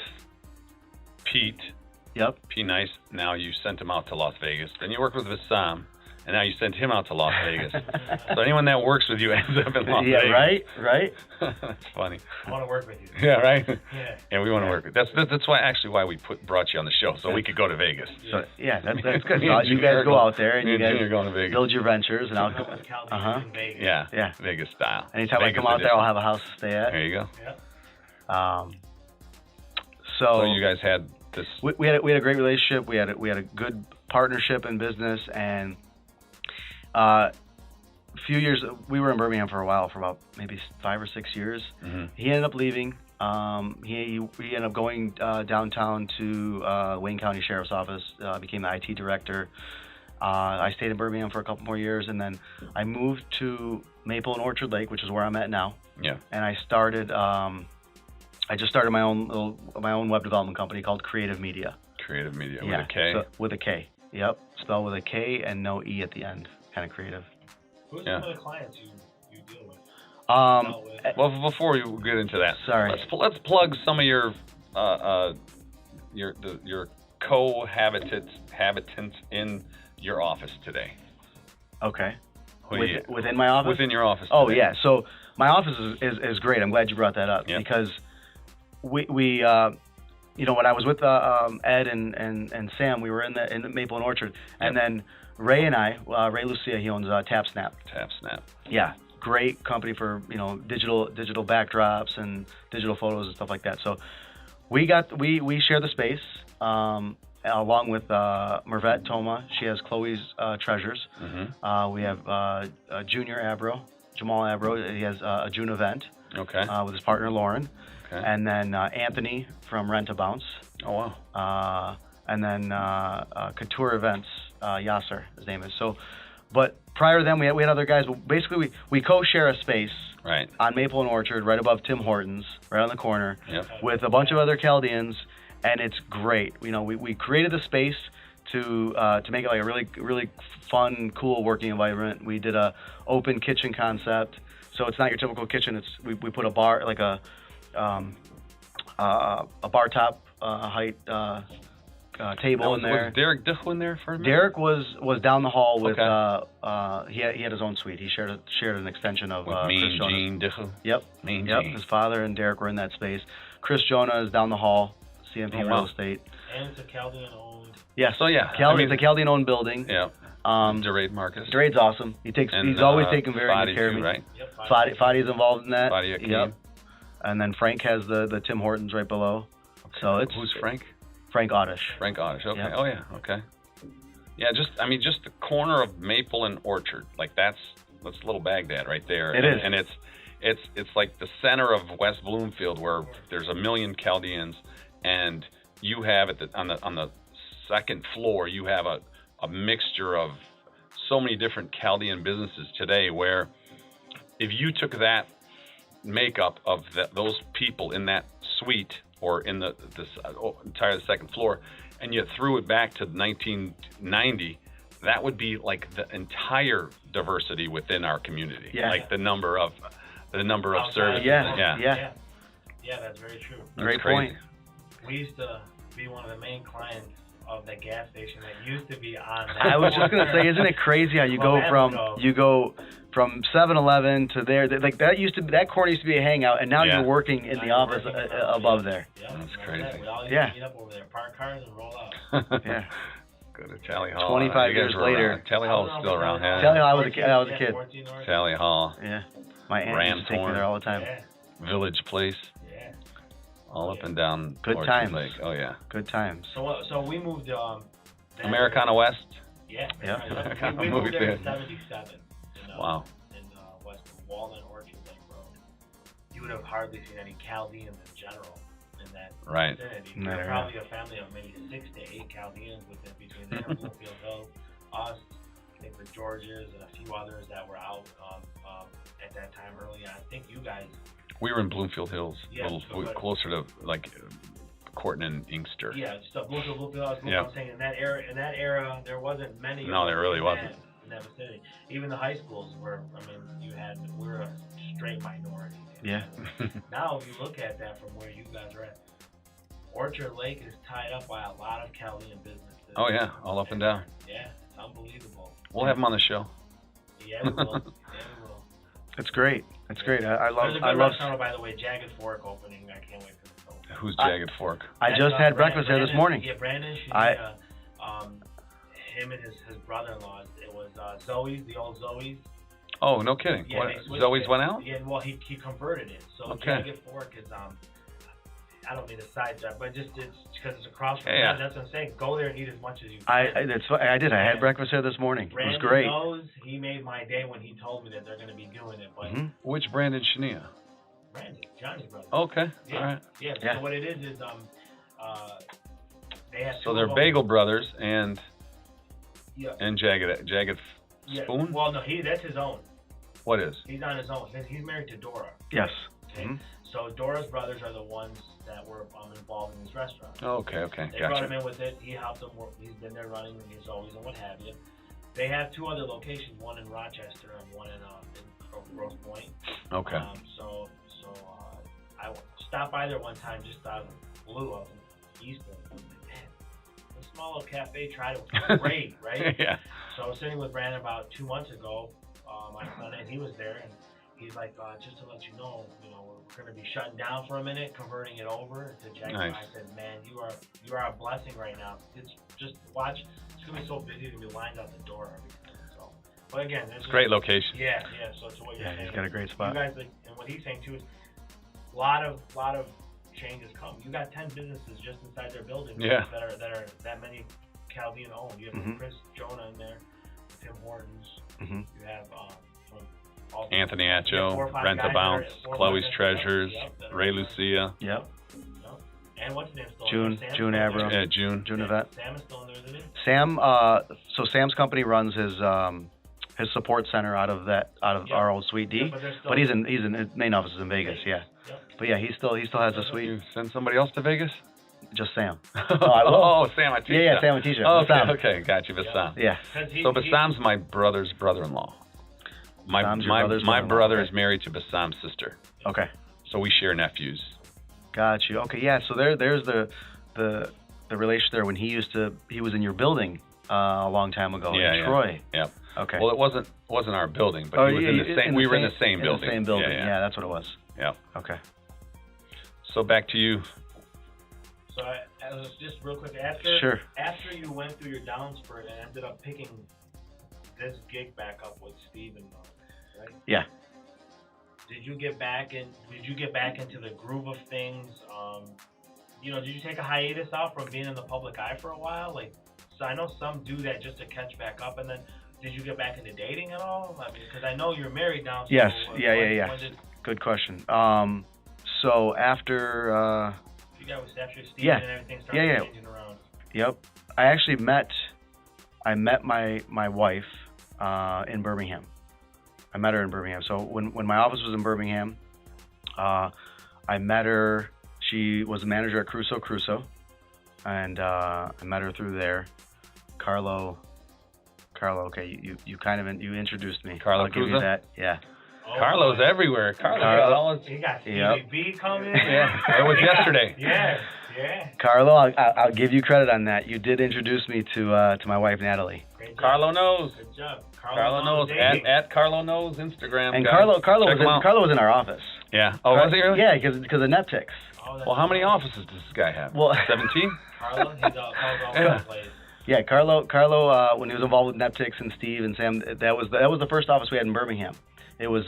[SPEAKER 1] Pete.
[SPEAKER 2] Yep.
[SPEAKER 1] P Nice. Now you sent him out to Las Vegas. Then you worked with Sam. And now you sent him out to Las Vegas. So anyone that works with you ends up in Las Vegas.
[SPEAKER 2] Yeah, right.
[SPEAKER 1] That's funny.
[SPEAKER 3] I want to work with you.
[SPEAKER 1] Yeah, right.
[SPEAKER 3] Yeah.
[SPEAKER 1] And we want to work with. That's why we brought you on the show, so we could go to Vegas.
[SPEAKER 2] So that's good. You guys go out there and you guys
[SPEAKER 1] going to Vegas.
[SPEAKER 2] Build your ventures, and I'll.
[SPEAKER 3] Vegas.
[SPEAKER 1] Yeah. Vegas style.
[SPEAKER 2] Anytime
[SPEAKER 1] Vegas
[SPEAKER 2] I come out there, I'll have a house to stay at.
[SPEAKER 1] There you go.
[SPEAKER 3] Yeah.
[SPEAKER 1] So you guys had this.
[SPEAKER 2] We had a great relationship. We had a good partnership in business, and a few years, we were in Birmingham for a while, for about maybe 5 or 6 years. Mm-hmm. He ended up leaving. He ended up going downtown to Wayne County Sheriff's Office, became the IT director. I stayed in Birmingham for a couple more years, and then I moved to Maple and Orchard Lake, which is where I'm at now.
[SPEAKER 1] Yeah.
[SPEAKER 2] And I started. I just started my own web development company called KreativMedia.
[SPEAKER 1] KreativMedia with a K.
[SPEAKER 2] So, with a K. Yep. Spelled with a K and no E at the end. Kind of creative.
[SPEAKER 3] Who's some of the clients you deal with?
[SPEAKER 1] Well, before we get into that,
[SPEAKER 2] sorry.
[SPEAKER 1] Let's plug some of your cohabitants in your office today.
[SPEAKER 2] Okay. Within my office?
[SPEAKER 1] Within your office.
[SPEAKER 2] Oh yeah. So my office is great. I'm glad you brought that up because we when I was with Ed and Sam, we were in the Maple and Orchard, and then Ray and I, Ray Lucia, he owns TapSnap.
[SPEAKER 1] TapSnap.
[SPEAKER 2] Yeah, great company for digital backdrops and digital photos and stuff like that. So we share the space along with Mervette Toma. She has Chloe's Treasures. Mm-hmm. We have Junior Abro, Jamal Abro. He has a June event.
[SPEAKER 1] Okay.
[SPEAKER 2] With his partner Lauren.
[SPEAKER 1] Okay.
[SPEAKER 2] And then Anthony from Rent a Bounce.
[SPEAKER 1] Oh wow.
[SPEAKER 2] And then Couture Events, Yasser, his name is. So, but prior to them, we had other guys. But basically, we co-share a space on Maple and Orchard, right above Tim Hortons, right on the corner, with a bunch of other Chaldeans, and it's great. We created the space to make it like a really, really fun, cool working environment. We did a open kitchen concept, so it's not your typical kitchen. We put a bar, like a bar top height table in there.
[SPEAKER 1] Was Derek Dichel in there for a minute?
[SPEAKER 2] Derek was down the hall with he had his own suite. He shared an extension of
[SPEAKER 1] with Mean Gene Dichel.
[SPEAKER 2] Yep.
[SPEAKER 1] Mean
[SPEAKER 2] Gene. His father and Derek were in that space. Chris Jonah is down the hall, CMP Real Estate.
[SPEAKER 3] And it's a Chaldean owned.
[SPEAKER 2] Yes.
[SPEAKER 1] So yeah,
[SPEAKER 2] it's a Chaldean owned building.
[SPEAKER 1] Yeah. Derade Marcus.
[SPEAKER 2] Derade's awesome. He's always taken very good care of me.
[SPEAKER 1] Right?
[SPEAKER 3] Yep.
[SPEAKER 2] Fadi's involved in that.
[SPEAKER 1] Fadi Akeem.
[SPEAKER 2] Yep. And then Frank has the Tim Hortons right below.
[SPEAKER 1] Okay.
[SPEAKER 2] So
[SPEAKER 1] who's Frank?
[SPEAKER 2] Frank Oddish.
[SPEAKER 1] Frank Oddish. Okay.
[SPEAKER 2] Yep.
[SPEAKER 1] Oh yeah. Okay. Yeah. Just the corner of Maple and Orchard. Like that's Little Baghdad right there.
[SPEAKER 2] It is.
[SPEAKER 1] And it's like the center of West Bloomfield where there's 1 million Chaldeans, and you have on the second floor you have a mixture of so many different Chaldean businesses today. Where if you took that makeup of those people in that suite or in the entire second floor, and you threw it back to 1990, that would be like the entire diversity within our community.
[SPEAKER 2] Yeah.
[SPEAKER 1] Like the number of services.
[SPEAKER 2] Yeah,
[SPEAKER 3] that's very true.
[SPEAKER 2] Great point.
[SPEAKER 3] We used to be one of the main clients of the gas station that used to be on that.
[SPEAKER 2] I was just gonna say, isn't it crazy how you go from 7-Eleven to there? Like that corner used to be a hangout, and now you're working in the office above there.
[SPEAKER 3] Yeah,
[SPEAKER 1] that's crazy.
[SPEAKER 3] We all used to meet up over there, park cars and roll out.
[SPEAKER 2] Yeah.
[SPEAKER 1] Go to Tally Hall.
[SPEAKER 2] 25 years later.
[SPEAKER 1] Tally Hall's still around. Yeah.
[SPEAKER 2] Tally Hall, I was a kid.
[SPEAKER 1] Tally Hall.
[SPEAKER 2] Yeah. My aunt used to take me there all the time.
[SPEAKER 3] Yeah.
[SPEAKER 1] Village Place.
[SPEAKER 3] Yeah.
[SPEAKER 1] All up and down
[SPEAKER 2] Good
[SPEAKER 1] Orchard
[SPEAKER 2] times.
[SPEAKER 1] Lake. Oh, yeah.
[SPEAKER 2] Good times.
[SPEAKER 3] So we moved.
[SPEAKER 1] Americana West.
[SPEAKER 3] Yeah.
[SPEAKER 2] Yeah.
[SPEAKER 3] We moved there in '77.
[SPEAKER 1] Wow.
[SPEAKER 3] In West Walnut Orchard Lake Road. You would have hardly seen any Chaldeans in general in that vicinity.
[SPEAKER 2] No,
[SPEAKER 3] There's probably a family of maybe 6 to 8 Chaldeans between there, Bloomfield Hills, us, I think the Georges, and a few others that were out at that time early on. I think you guys.
[SPEAKER 1] We were in Bloomfield Hills,
[SPEAKER 3] Yeah,
[SPEAKER 1] closer to like Corton and Inkster.
[SPEAKER 3] Yeah, just Bloomfield Hills. I'm saying in that era, there wasn't many.
[SPEAKER 1] No, there really wasn't.
[SPEAKER 3] In that vicinity, even the high schools were. I mean, we were a straight minority.
[SPEAKER 2] Yeah.
[SPEAKER 3] Now, if you look at that from where you guys are at, Orchard Lake is tied up by a lot of Chaldean businesses.
[SPEAKER 1] Oh yeah, all up and down.
[SPEAKER 3] Yeah, it's unbelievable.
[SPEAKER 1] We'll have him on the show.
[SPEAKER 3] Yeah, we will.
[SPEAKER 2] It's great. It's great. I love.
[SPEAKER 3] There's a good restaurant, by the way, Jagged Fork opening. I can't wait for it to open.
[SPEAKER 1] Who's Jagged Fork?
[SPEAKER 2] I just had breakfast there this morning.
[SPEAKER 3] Yeah, Brandon. Him and his brother-in-law. It was Zoe's, the old Zoe's.
[SPEAKER 1] Oh, no kidding.
[SPEAKER 3] Yeah,
[SPEAKER 1] Zoe's went out?
[SPEAKER 3] Yeah, well, he converted it. So Jagged Fork is I don't mean to sidetrack, but it's because it's across from that. That's what I'm saying. Go there and eat as much as you can.
[SPEAKER 2] I did. I had breakfast there this morning.
[SPEAKER 3] Brandon
[SPEAKER 2] it was great.
[SPEAKER 3] Knows, he made my day when he told me that they're going to be doing it. But
[SPEAKER 1] Which Brandon Shania?
[SPEAKER 3] Brandon, Johnny's brother.
[SPEAKER 1] Okay.
[SPEAKER 3] Yeah.
[SPEAKER 1] All right.
[SPEAKER 3] Yeah. So what it is they have.
[SPEAKER 1] So they're Bagel Brothers and Jagged
[SPEAKER 3] yeah.
[SPEAKER 1] Spoon.
[SPEAKER 3] Well, no, that's his own.
[SPEAKER 1] What is?
[SPEAKER 3] He's on his own. He's married to Dora.
[SPEAKER 2] Yes.
[SPEAKER 3] Okay. So Dora's brothers are the ones that were involved in this restaurant.
[SPEAKER 1] Okay.
[SPEAKER 3] They brought him in with it. He helped them work. He's been there running his always and what have you. They have 2 other locations, one in Rochester and one in Grosse Pointe.
[SPEAKER 1] Okay.
[SPEAKER 3] So I stopped by there one time just out of the blue. I was in Easton. I was like, man, this small little cafe tried it. Was great, right?
[SPEAKER 1] Yeah.
[SPEAKER 3] So I was sitting with Brandon about 2 months ago, my son, and he was there, and he's like, just to let you know, we're going to be shutting down for a minute, converting it over to Jack.
[SPEAKER 1] Nice.
[SPEAKER 3] I said, man, you are a blessing right now. It's just watch. It's going to be so busy. It's going to be lined out the door. So, but again, it's
[SPEAKER 1] a great location.
[SPEAKER 3] Yeah. So to what you're saying,
[SPEAKER 2] he's got a great spot.
[SPEAKER 3] You guys, and what he's saying too is, a lot of changes come. You got 10 businesses just inside their building.
[SPEAKER 1] Yeah.
[SPEAKER 3] That are that many Chaldean owned. You have Chris Jonah in there, Tim Hortons. You have
[SPEAKER 1] Anthony Acho, Renta Bounce, Chloe's Treasures, Ray Lucia.
[SPEAKER 2] Yep.
[SPEAKER 3] And what's his name still?
[SPEAKER 2] June Abro.
[SPEAKER 1] Yeah, June
[SPEAKER 2] Yvette.
[SPEAKER 3] Sam is still in there, isn't he?
[SPEAKER 2] Sam. So Sam's company runs his support center out of our old Suite D. But he's in his main office is in Vegas. Yeah. Yep. But yeah, he still has a suite.
[SPEAKER 1] You send somebody else to Vegas?
[SPEAKER 2] Just Sam.
[SPEAKER 1] Oh, Sam Atisha.
[SPEAKER 2] Yeah, Sam Atisha.
[SPEAKER 1] Oh, okay, got you, Bassam.
[SPEAKER 2] Yeah.
[SPEAKER 1] So Bassam's my brother's brother-in-law. My brother is married to Bassam's sister.
[SPEAKER 2] Okay.
[SPEAKER 1] So we share nephews.
[SPEAKER 2] Got you. Okay, yeah. So there's the relation there when he was in your building a long time ago in Troy.
[SPEAKER 1] Yeah.
[SPEAKER 2] Okay.
[SPEAKER 1] Well, it wasn't our building, but he was in the same. We were in the same building.
[SPEAKER 2] In the same building. Yeah, that's what it was.
[SPEAKER 1] Yeah.
[SPEAKER 2] Okay.
[SPEAKER 1] So back to you.
[SPEAKER 3] So I was just real quick after you went through your down spurt and ended up picking this gig back up with Steven, right?
[SPEAKER 2] Yeah.
[SPEAKER 3] Did you get back into the groove of things? Did you take a hiatus out from being in the public eye for a while? So I know some do that just to catch back up, and then did you get back into dating at all? I mean, because I know you're married now. So
[SPEAKER 2] yes. Yeah. Good question. So after.
[SPEAKER 3] After Steven and everything started changing around.
[SPEAKER 2] Yep. I actually met my wife in Birmingham. I met her in Birmingham. So when my office was in Birmingham, I met her. She was a manager at Crusoe, and I met her through there. Carlo. Okay, you introduced me.
[SPEAKER 1] Carlo,
[SPEAKER 2] I'll give you that. Yeah.
[SPEAKER 1] Oh, Carlo's everywhere.
[SPEAKER 3] He got CB coming.
[SPEAKER 1] Yeah, it was yesterday.
[SPEAKER 3] Yeah.
[SPEAKER 2] Carlo, I'll give you credit on that. You did introduce me to my wife Natalie.
[SPEAKER 3] Great job.
[SPEAKER 1] Carlo knows.
[SPEAKER 3] Good job.
[SPEAKER 1] Carlo knows. At Carlo knows Instagram.
[SPEAKER 2] And
[SPEAKER 1] guys.
[SPEAKER 2] Carlo was in our office.
[SPEAKER 1] Yeah. Oh, was he really?
[SPEAKER 2] Yeah, because of Netflix.
[SPEAKER 1] Well, how many offices does this guy have?
[SPEAKER 2] Well,
[SPEAKER 1] 17.
[SPEAKER 3] Carlo, he's all over the place.
[SPEAKER 2] Yeah, Carlo, when he was involved with Neptix and Steve and Sam, that was the first office we had in Birmingham. It was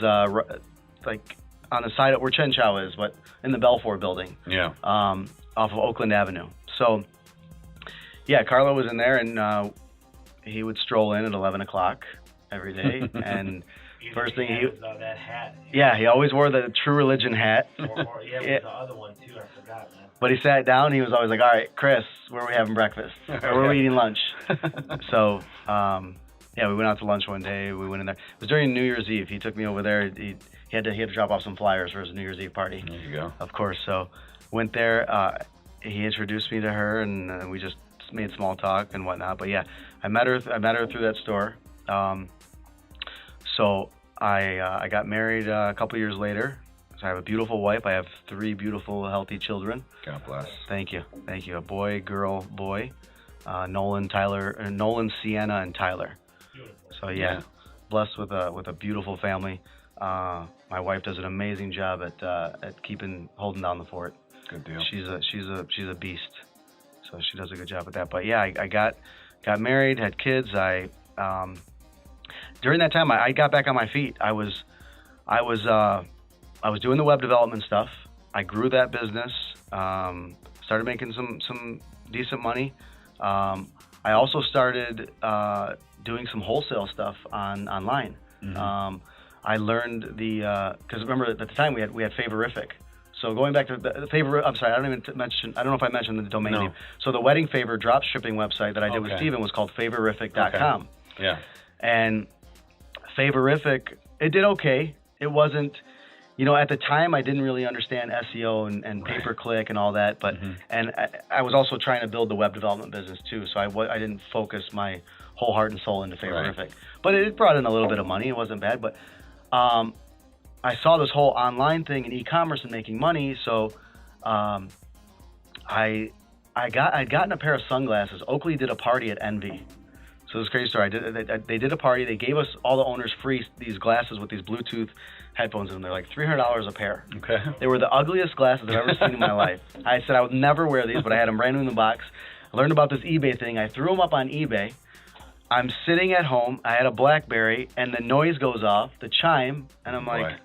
[SPEAKER 2] like on the side of where Chen Chow is, but in the Belfour building.
[SPEAKER 1] Yeah.
[SPEAKER 2] Off of Oakland Avenue. So, yeah, Carlo was in there, and he would stroll in at 11 o'clock every day, and first thing he
[SPEAKER 3] that hat.
[SPEAKER 2] Yeah, he always wore the True Religion hat.
[SPEAKER 3] Or the other one too. I forgot, man.
[SPEAKER 2] But he sat down. He was always like, "All right, Chris, where are we having breakfast? Or where are we eating lunch?" So, yeah, we went out to lunch one day. We went in there. It was during New Year's Eve. He took me over there. He had to drop off some flyers for his New Year's Eve party.
[SPEAKER 1] There you go.
[SPEAKER 2] Of course. So, went there. He introduced me to her, and we just made small talk and whatnot. But yeah, I met her through that store. So I got married a couple years later. So I have a beautiful wife. I have 3 beautiful, healthy children.
[SPEAKER 1] God bless.
[SPEAKER 2] Thank you. A boy, girl, boy. Nolan, Sienna, and Tyler.
[SPEAKER 3] Beautiful.
[SPEAKER 2] So yeah, blessed with a beautiful family. My wife does an amazing job at holding down the fort.
[SPEAKER 1] Good deal.
[SPEAKER 2] She's a beast. So she does a good job with that. But yeah, I got married, had kids. During that time, I got back on my feet. I was doing the web development stuff. I grew that business. Started making some decent money. I also started doing some wholesale stuff online.
[SPEAKER 1] Mm-hmm.
[SPEAKER 2] I learned because remember at the time we had Favorific. So going back to the Favor, I'm sorry, I don't know if I mentioned the domain name. So the wedding favor drop shipping website that I did with Steven was called favorific.com.
[SPEAKER 1] Okay. Yeah.
[SPEAKER 2] And Favorific, it did okay. It wasn't, at the time I didn't really understand SEO and pay-per-click and all that, but and I was also trying to build the web development business too, so I didn't focus my whole heart and soul into Favorific. Right. But it brought in a little bit of money. It wasn't bad, but I saw this whole online thing in e-commerce and making money, so I'd gotten a pair of sunglasses. Oakley did a party at Envy. So this is a crazy story. They did a party. They gave us, all the owners, free these glasses with these Bluetooth headphones in them. They're like $300 a pair.
[SPEAKER 1] Okay.
[SPEAKER 2] They were the ugliest glasses I've ever seen in my life. I said I would never wear these, but I had them brand new in the box. I learned about this eBay thing. I threw them up on eBay. I'm sitting at home. I had a BlackBerry, and the noise goes off, the chime, and I'm like,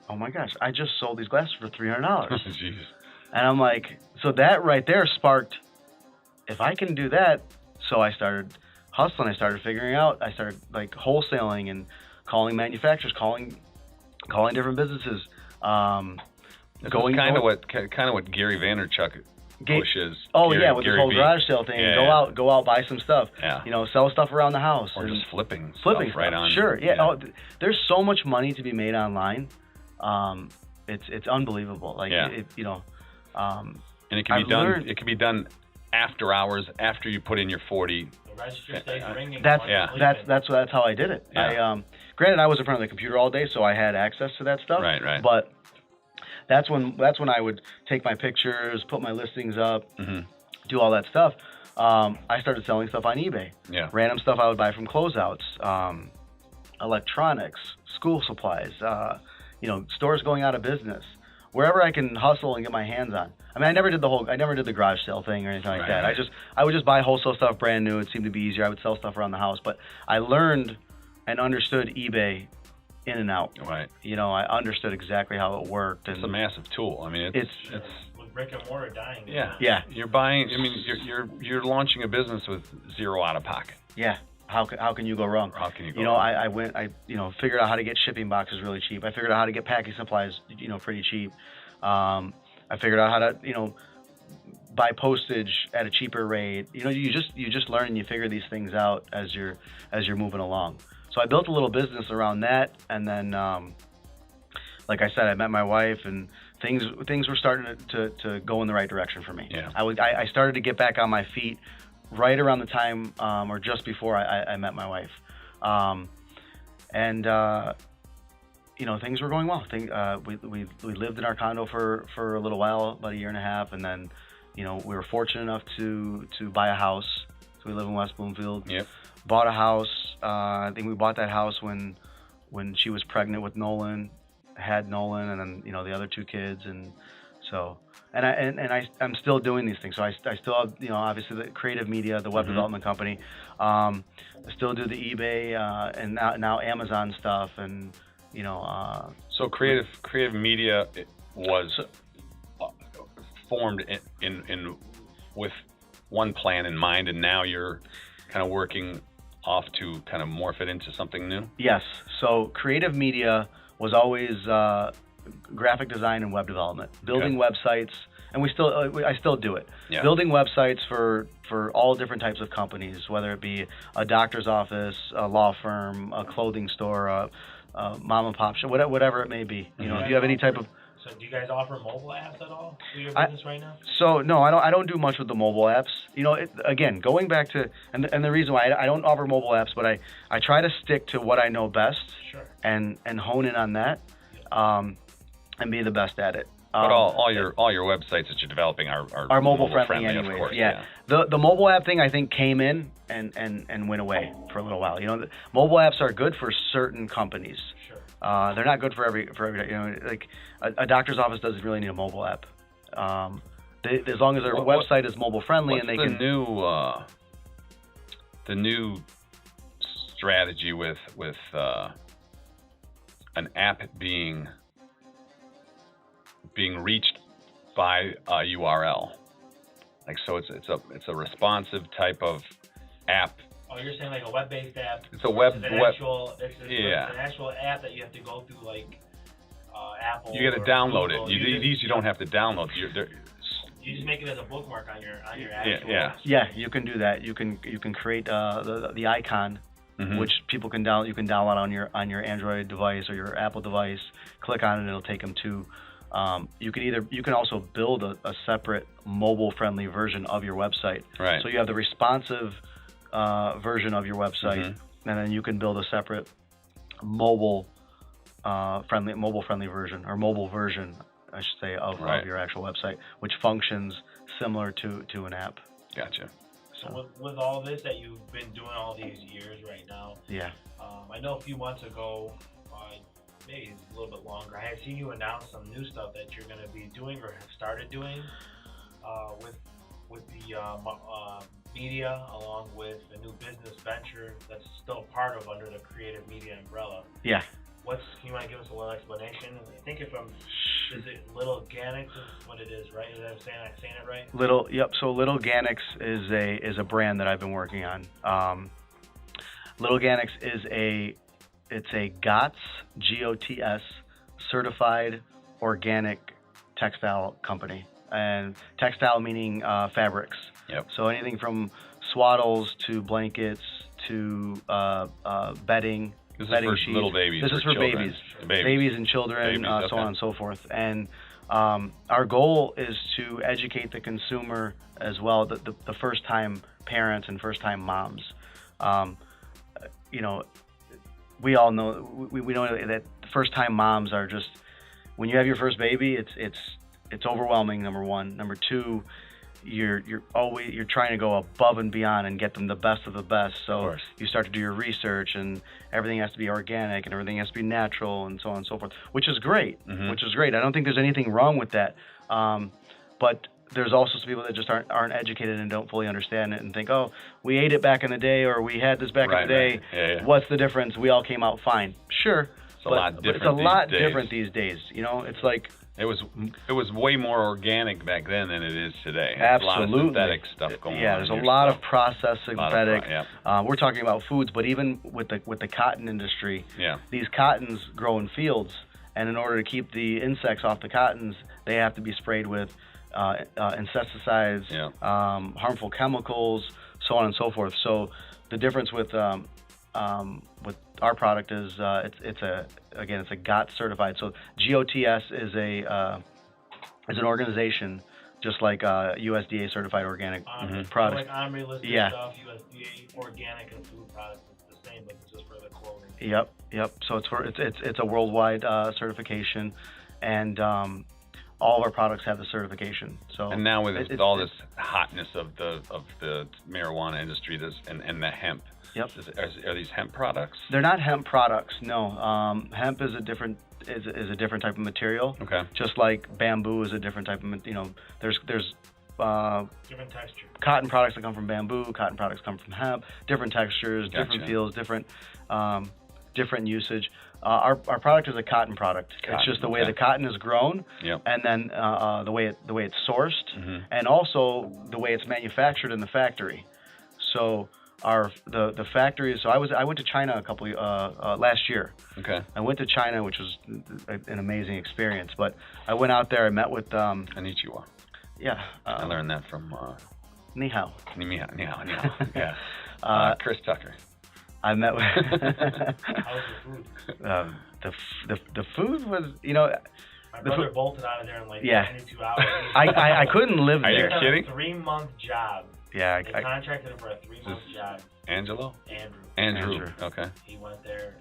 [SPEAKER 2] oh my gosh, I just sold these glasses for $300.
[SPEAKER 1] Jeez.
[SPEAKER 2] And I'm like, so that right there sparked, if I can do that, so I started hustling. I started figuring out. I started like wholesaling and calling manufacturers, calling different businesses.
[SPEAKER 1] This is kind of what Gary Vaynerchuk pushes.
[SPEAKER 2] Oh
[SPEAKER 1] Gary,
[SPEAKER 2] yeah, with
[SPEAKER 1] Gary
[SPEAKER 2] the whole
[SPEAKER 1] V.
[SPEAKER 2] garage sale thing.
[SPEAKER 1] Yeah,
[SPEAKER 2] go out, buy some stuff.
[SPEAKER 1] Yeah.
[SPEAKER 2] Sell stuff around the house.
[SPEAKER 1] Or just flipping
[SPEAKER 2] stuff
[SPEAKER 1] right on.
[SPEAKER 2] Sure. Yeah. Oh, there's so much money to be made online. It's unbelievable. Like and
[SPEAKER 1] it can be done after hours, after you put in your 40.
[SPEAKER 3] Register stays ringing.
[SPEAKER 2] That's how I did it.
[SPEAKER 1] Yeah.
[SPEAKER 2] Granted, I was in front of the computer all day, so I had access to that stuff.
[SPEAKER 1] Right.
[SPEAKER 2] But that's when I would take my pictures, put my listings up, do all that stuff. I started selling stuff on eBay.
[SPEAKER 1] Yeah.
[SPEAKER 2] Random stuff I would buy from closeouts, electronics, school supplies, stores going out of business. Wherever I can hustle and get my hands on. I mean, I never did the garage sale thing or anything like that.
[SPEAKER 1] Right.
[SPEAKER 2] I would just buy wholesale stuff brand new. It seemed to be easier. I would sell stuff around the house, but I learned and understood eBay in and out.
[SPEAKER 1] Right.
[SPEAKER 2] I understood exactly how it worked. And
[SPEAKER 1] it's a massive tool. I mean, it's
[SPEAKER 3] with brick and mortar dying.
[SPEAKER 1] Yeah.
[SPEAKER 2] Yeah.
[SPEAKER 1] You're buying. I mean, you're launching a business with zero out of pocket.
[SPEAKER 2] Yeah. How can you go wrong?
[SPEAKER 1] How can you go wrong?
[SPEAKER 2] I figured out how to get shipping boxes really cheap. I figured out how to get packing supplies, pretty cheap. I figured out how to, buy postage at a cheaper rate. You just learn and you figure these things out as you're moving along. So I built a little business around that, and then, like I said, I met my wife, and things were starting to go in the right direction for me.
[SPEAKER 1] Yeah.
[SPEAKER 2] I started to get back on my feet right around the time, or just before I met my wife, things were going well. We lived in our condo for a little while, about a year and a half, and then, we were fortunate enough to buy a house. So we live in West Bloomfield.
[SPEAKER 1] Yep.
[SPEAKER 2] Bought a house. I think we bought that house when she was pregnant with Nolan, had Nolan, and then the other 2 kids, and So, I'm still doing these things. So I still have, obviously the KreativMedia, the web development company. I still do the eBay and now Amazon stuff, and
[SPEAKER 1] So KreativMedia was formed in with one plan in mind, and now you're kind of working off to kind of morph it into something new?
[SPEAKER 2] Yes. So KreativMedia was always graphic design and web development, building websites, and I still do it.
[SPEAKER 1] Yeah.
[SPEAKER 2] Building websites for all different types of companies, whether it be a doctor's office, a law firm, a clothing store, a mom and pop shop, whatever it may be. If you have any type of.
[SPEAKER 3] So do you guys offer mobile apps at all for your business right now?
[SPEAKER 2] So no, I don't do much with the mobile apps. Again, going back to and the reason why I don't offer mobile apps, but I try to stick to what I know best.
[SPEAKER 3] Sure.
[SPEAKER 2] And hone in on that, and be the best at it.
[SPEAKER 1] But all your websites that you're developing are
[SPEAKER 2] mobile friendly anyway.
[SPEAKER 1] Of course,
[SPEAKER 2] yeah. The mobile app thing, I think, came in and went away for a little while. The mobile apps are good for certain companies.
[SPEAKER 3] Sure.
[SPEAKER 2] They're not good for every like a doctor's office doesn't really need a mobile app. As long as their website is mobile friendly and they can.
[SPEAKER 1] The new strategy with an app being reached by a URL, so it's a responsive type of app.
[SPEAKER 3] Oh, you're saying like a web-based app?
[SPEAKER 1] It's a web.
[SPEAKER 3] It's an actual app that you have to go through, like Apple.
[SPEAKER 1] You got to download Google. These you don't have to download.
[SPEAKER 3] You just make it as a bookmark on your actual.
[SPEAKER 2] Yeah, you can do that. You can create the icon, which people can download. You can download on your Android device or your Apple device. Click on it, and it'll take them to. You can also build a separate mobile-friendly version of your website.
[SPEAKER 1] Right.
[SPEAKER 2] So you have the responsive version of your website, and then you can build a separate mobile-friendly version, or mobile version, I should say, of your actual website, which functions similar to an app.
[SPEAKER 1] Gotcha.
[SPEAKER 3] So with all this that you've been doing all these years right now, I know a few months ago, maybe a little bit longer, I had seen you announce some new stuff that you're going to be doing or have started doing with the media, along with a new business venture that's still part of under the KreativMedia umbrella.
[SPEAKER 2] Yeah.
[SPEAKER 3] Can you want to give us a little explanation? I think is it LittleGanics is what it is, right? Is that saying it right?
[SPEAKER 2] So LittleGanics is a brand that I've been working on. LittleGanics is a GOTS, GOTS, certified organic textile company. And textile meaning fabrics. Yep. So anything from swaddles to blankets to bedding.
[SPEAKER 1] This is for
[SPEAKER 2] sheets.
[SPEAKER 1] Little babies.
[SPEAKER 2] This is for
[SPEAKER 1] children.
[SPEAKER 2] babies and children, so on and so forth. And our goal is to educate the consumer as well, the first-time parents and first-time moms. We all know we know that first-time moms are just, when you have your first baby, it's overwhelming. Number one. Number two, you're trying to go above and beyond and get them the best of the best. So you start to do your research, and everything has to be organic and everything has to be natural, and so on and so forth, which is great. Which is great. I don't think there's anything wrong with that. But there's also some people that just aren't educated and don't fully understand it and think, oh, we ate it back in the day, or we had this back in the day.
[SPEAKER 1] Right. Yeah.
[SPEAKER 2] What's the difference? We all came out fine. Sure.
[SPEAKER 1] It's a lot different
[SPEAKER 2] these days. It's like
[SPEAKER 1] it was way more organic back then than it is today.
[SPEAKER 2] Absolutely.
[SPEAKER 1] There's a lot of synthetic stuff going on.
[SPEAKER 2] Yeah, there's a lot of processed synthetic. We're talking about foods, but even with the cotton industry, these cottons grow in fields, and in order to keep the insects off the cottons, they have to be sprayed with insecticides, harmful chemicals, so on and so forth. So the difference with our product is it's a GOTS certified. So GOTS is an organization, just like USDA certified organic products.
[SPEAKER 3] Like OMRI listed stuff, USDA organic and food products. It's the same, but it's just for the clothing.
[SPEAKER 2] Yep. So it's a worldwide certification, and all of our products have the certification. So
[SPEAKER 1] and now with all this hotness of the marijuana industry and the hemp,
[SPEAKER 2] yep.
[SPEAKER 1] Are these hemp products?
[SPEAKER 2] They're not hemp products. No, hemp is a different type of material.
[SPEAKER 1] Okay.
[SPEAKER 2] Just like bamboo is a different type of there's
[SPEAKER 3] different texture.
[SPEAKER 2] Cotton products that come from bamboo. Cotton products come from hemp. Different textures,
[SPEAKER 1] Gotcha.
[SPEAKER 2] different feels, different usage. Our product is a cotton product. It's just the way the cotton is grown,
[SPEAKER 1] yep.
[SPEAKER 2] and then the way it's sourced,
[SPEAKER 1] mm-hmm.
[SPEAKER 2] and also the way it's manufactured in the factory. So the factory. So I went to China last year.
[SPEAKER 1] Okay.
[SPEAKER 2] I went to China, which was an amazing experience. But I went out there. I met with
[SPEAKER 1] Konnichiwa.
[SPEAKER 2] Yeah.
[SPEAKER 1] I learned that from
[SPEAKER 2] Ni hao.
[SPEAKER 1] Ni hao. Yeah. Chris Tucker.
[SPEAKER 2] I met with.
[SPEAKER 3] How was the food?
[SPEAKER 2] The food was,
[SPEAKER 3] My brother bolted out of there in like 22 hours.
[SPEAKER 2] I couldn't live there.
[SPEAKER 1] Are you kidding?
[SPEAKER 3] A 3-month job.
[SPEAKER 2] Yeah.
[SPEAKER 3] They contracted him for a 3-month job.
[SPEAKER 1] Angelo?
[SPEAKER 3] Andrew.
[SPEAKER 1] Okay.
[SPEAKER 3] He went there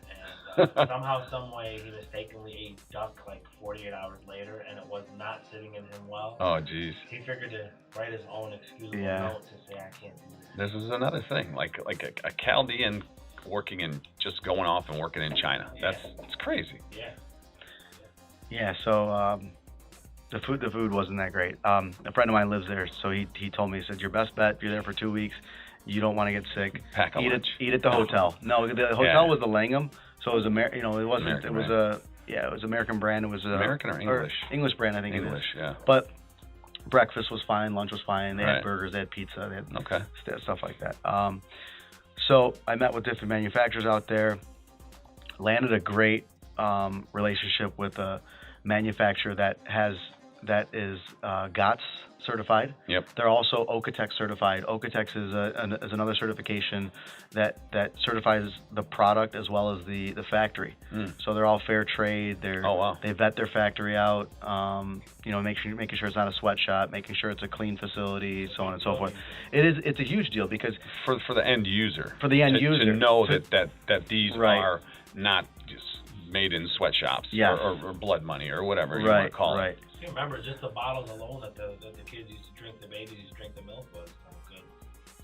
[SPEAKER 3] and somehow, some way, he mistakenly ate duck like 48 hours later, and it was not sitting in him well.
[SPEAKER 1] Oh, jeez.
[SPEAKER 3] He figured to write his own excusable note to say, I can't do this.
[SPEAKER 1] This is another thing, like a Chaldean working in, just going off and working in China. It's crazy.
[SPEAKER 3] Yeah.
[SPEAKER 2] Yeah. So the food wasn't that great. A friend of mine lives there, so he told me, he said, your best bet, if you're there for 2 weeks, you don't want to get sick.
[SPEAKER 1] Pack a lunch.
[SPEAKER 2] Eat at the hotel. No, the hotel was the Langham, so it was it wasn't.
[SPEAKER 1] American
[SPEAKER 2] it was it was American brand. It was
[SPEAKER 1] American or English?
[SPEAKER 2] English brand, I think.
[SPEAKER 1] English,
[SPEAKER 2] it is.
[SPEAKER 1] yeah.
[SPEAKER 2] But breakfast was fine, lunch was fine. They
[SPEAKER 1] Right.
[SPEAKER 2] had burgers, they had pizza, they had
[SPEAKER 1] Okay.
[SPEAKER 2] stuff like that. So I met with different manufacturers out there, landed a great relationship with a manufacturer that is GOTS certified.
[SPEAKER 1] Yep.
[SPEAKER 2] They're also OKUWTC certified. OKUWTC is another certification that certifies the product as well as the factory. So they're all fair trade. They vet their factory out. Making sure it's not a sweatshop, making sure it's a clean facility, so on and so forth. It's a huge deal because
[SPEAKER 1] for the end user.
[SPEAKER 2] For the end user
[SPEAKER 1] to know that these are not just made in sweatshops or blood money or whatever you want to call it.
[SPEAKER 3] You remember, just the bottles alone that the kids used to drink, the babies used to drink the milk was good.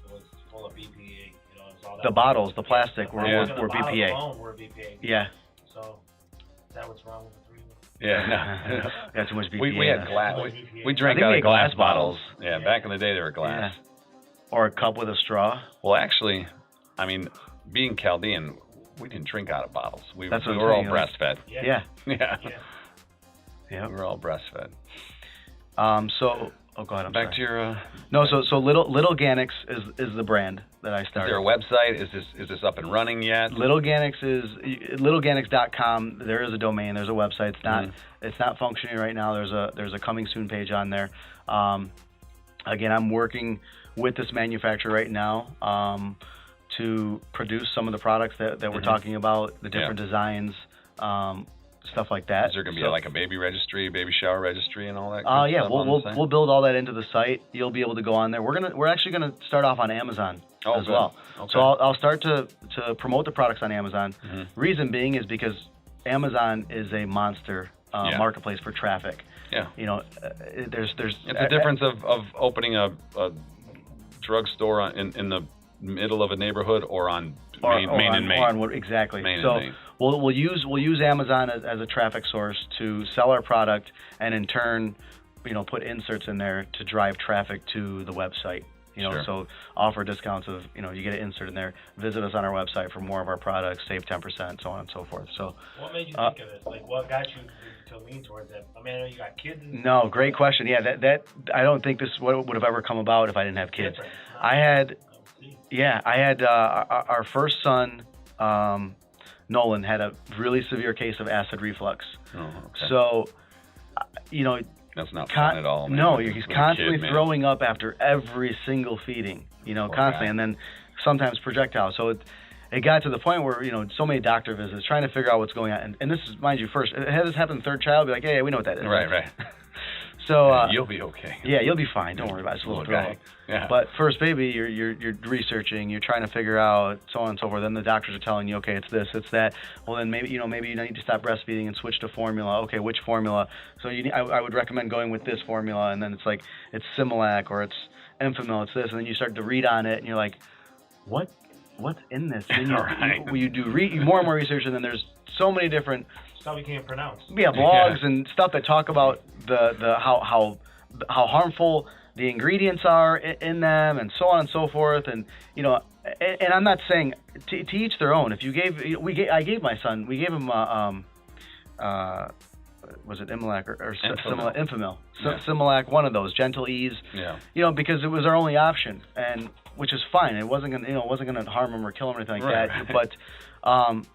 [SPEAKER 3] It was full of BPA. It's all that.
[SPEAKER 2] The bottles, the plastic, were
[SPEAKER 3] the
[SPEAKER 2] BPA.
[SPEAKER 3] bottles alone were BPA.
[SPEAKER 2] Yeah.
[SPEAKER 3] So, is that what's wrong with the 3?
[SPEAKER 1] Yeah, no.
[SPEAKER 2] Got too much BPA.
[SPEAKER 1] We had glass. We drank out of glass bottles. Yeah, back in the day they were glass.
[SPEAKER 2] Yeah. Or a cup with a straw.
[SPEAKER 1] Well, actually, I mean, being Chaldean, we didn't drink out of bottles. We were all breastfed.
[SPEAKER 2] Yeah.
[SPEAKER 1] We were all breastfed.
[SPEAKER 2] Go ahead.
[SPEAKER 1] Back to your.
[SPEAKER 2] So LittleGanics is the brand that I started.
[SPEAKER 1] Is there a website? Is this up and running yet?
[SPEAKER 2] LittleGanics is LittleGanics.com. There is a domain. There's a website. It's not functioning right now. There's a coming soon page on there. Again, I'm working with this manufacturer right now to produce some of the products that we're talking about, the different designs. Stuff like that.
[SPEAKER 1] Is there going to be like a baby registry, baby shower registry, and all that?
[SPEAKER 2] Yeah, we'll build all that into the site. You'll be able to go on there. We're actually going to start off on Amazon as well.
[SPEAKER 1] Okay.
[SPEAKER 2] So I'll start to promote the products on Amazon. Reason being is because Amazon is a monster marketplace for traffic.
[SPEAKER 1] Yeah.
[SPEAKER 2] There's.
[SPEAKER 1] It's a difference of opening a drugstore in the middle of a neighborhood or on Main and Main.
[SPEAKER 2] Exactly.
[SPEAKER 1] Main
[SPEAKER 2] so
[SPEAKER 1] and Main.
[SPEAKER 2] we'll use Amazon as a traffic source to sell our product, and in turn, put inserts in there to drive traffic to the website. So offer discounts of you get an insert in there. Visit us on our website for more of our products, save 10%, so on and so forth. So
[SPEAKER 3] what made you think of it? Like, what got you to lean towards that? I mean, I know you got kids.
[SPEAKER 2] No, great question. Yeah, that I don't think this would have ever come about if I didn't have kids. I had our first son, Nolan, had a really severe case of acid reflux.
[SPEAKER 1] Oh, okay.
[SPEAKER 2] So,
[SPEAKER 1] that's not fun at all. Man.
[SPEAKER 2] No, he's constantly throwing up after every single feeding. Constantly, and then sometimes projectiles. So it got to the point where so many doctor visits trying to figure out what's going on. And this is, mind you, first it has this happen third child. Be like, hey, we know what that is.
[SPEAKER 1] Right.
[SPEAKER 2] So
[SPEAKER 1] you'll be okay.
[SPEAKER 2] Yeah, you'll be fine. Don't worry about it. It's a little
[SPEAKER 1] guy. Yeah.
[SPEAKER 2] But first baby, you're researching, you're trying to figure out so on and so forth. Then the doctors are telling you, okay, it's this, it's that. Well, then maybe you need to stop breastfeeding and switch to formula. Okay, which formula? So I would recommend going with this formula, and then it's like it's Similac or it's Enfamil, it's this, and then you start to read on it, and you're like, what's in this? And then you do more and more research, and then there's so many different
[SPEAKER 3] stuff you can't pronounce.
[SPEAKER 2] Yeah, blogs and stuff that talk about the how harmful the ingredients are in them, and so on and so forth. And and I'm not saying to each their own. If you I gave my son, we gave him was it Imalac or Enfamil? Similac, one of those, Gentle Ease.
[SPEAKER 1] Yeah.
[SPEAKER 2] Because it was our only option, and which is fine. It wasn't gonna harm him or kill him or anything like that. But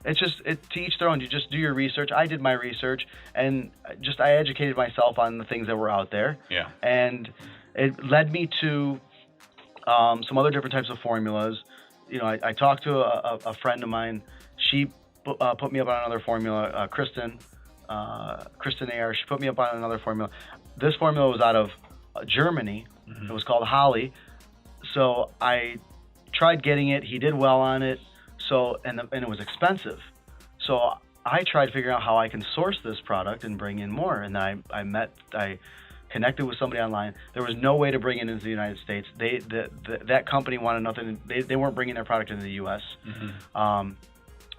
[SPEAKER 2] it's just to each their own. You just do your research. I did my research, and I educated myself on the things that were out there.
[SPEAKER 1] Yeah.
[SPEAKER 2] And it led me to some other different types of formulas. I talked to a friend of mine. She put me up on another formula. Kristen AR. She put me up on another formula. This formula was out of Germany. Mm-hmm. It was called Holly. So I tried getting it. He did well on it. So and it was expensive. So I tried figuring out how I can source this product and bring in more. And then I connected with somebody online. There was no way to bring it into the United States. That company wanted nothing. They weren't bringing their product into the U.S. Mm-hmm.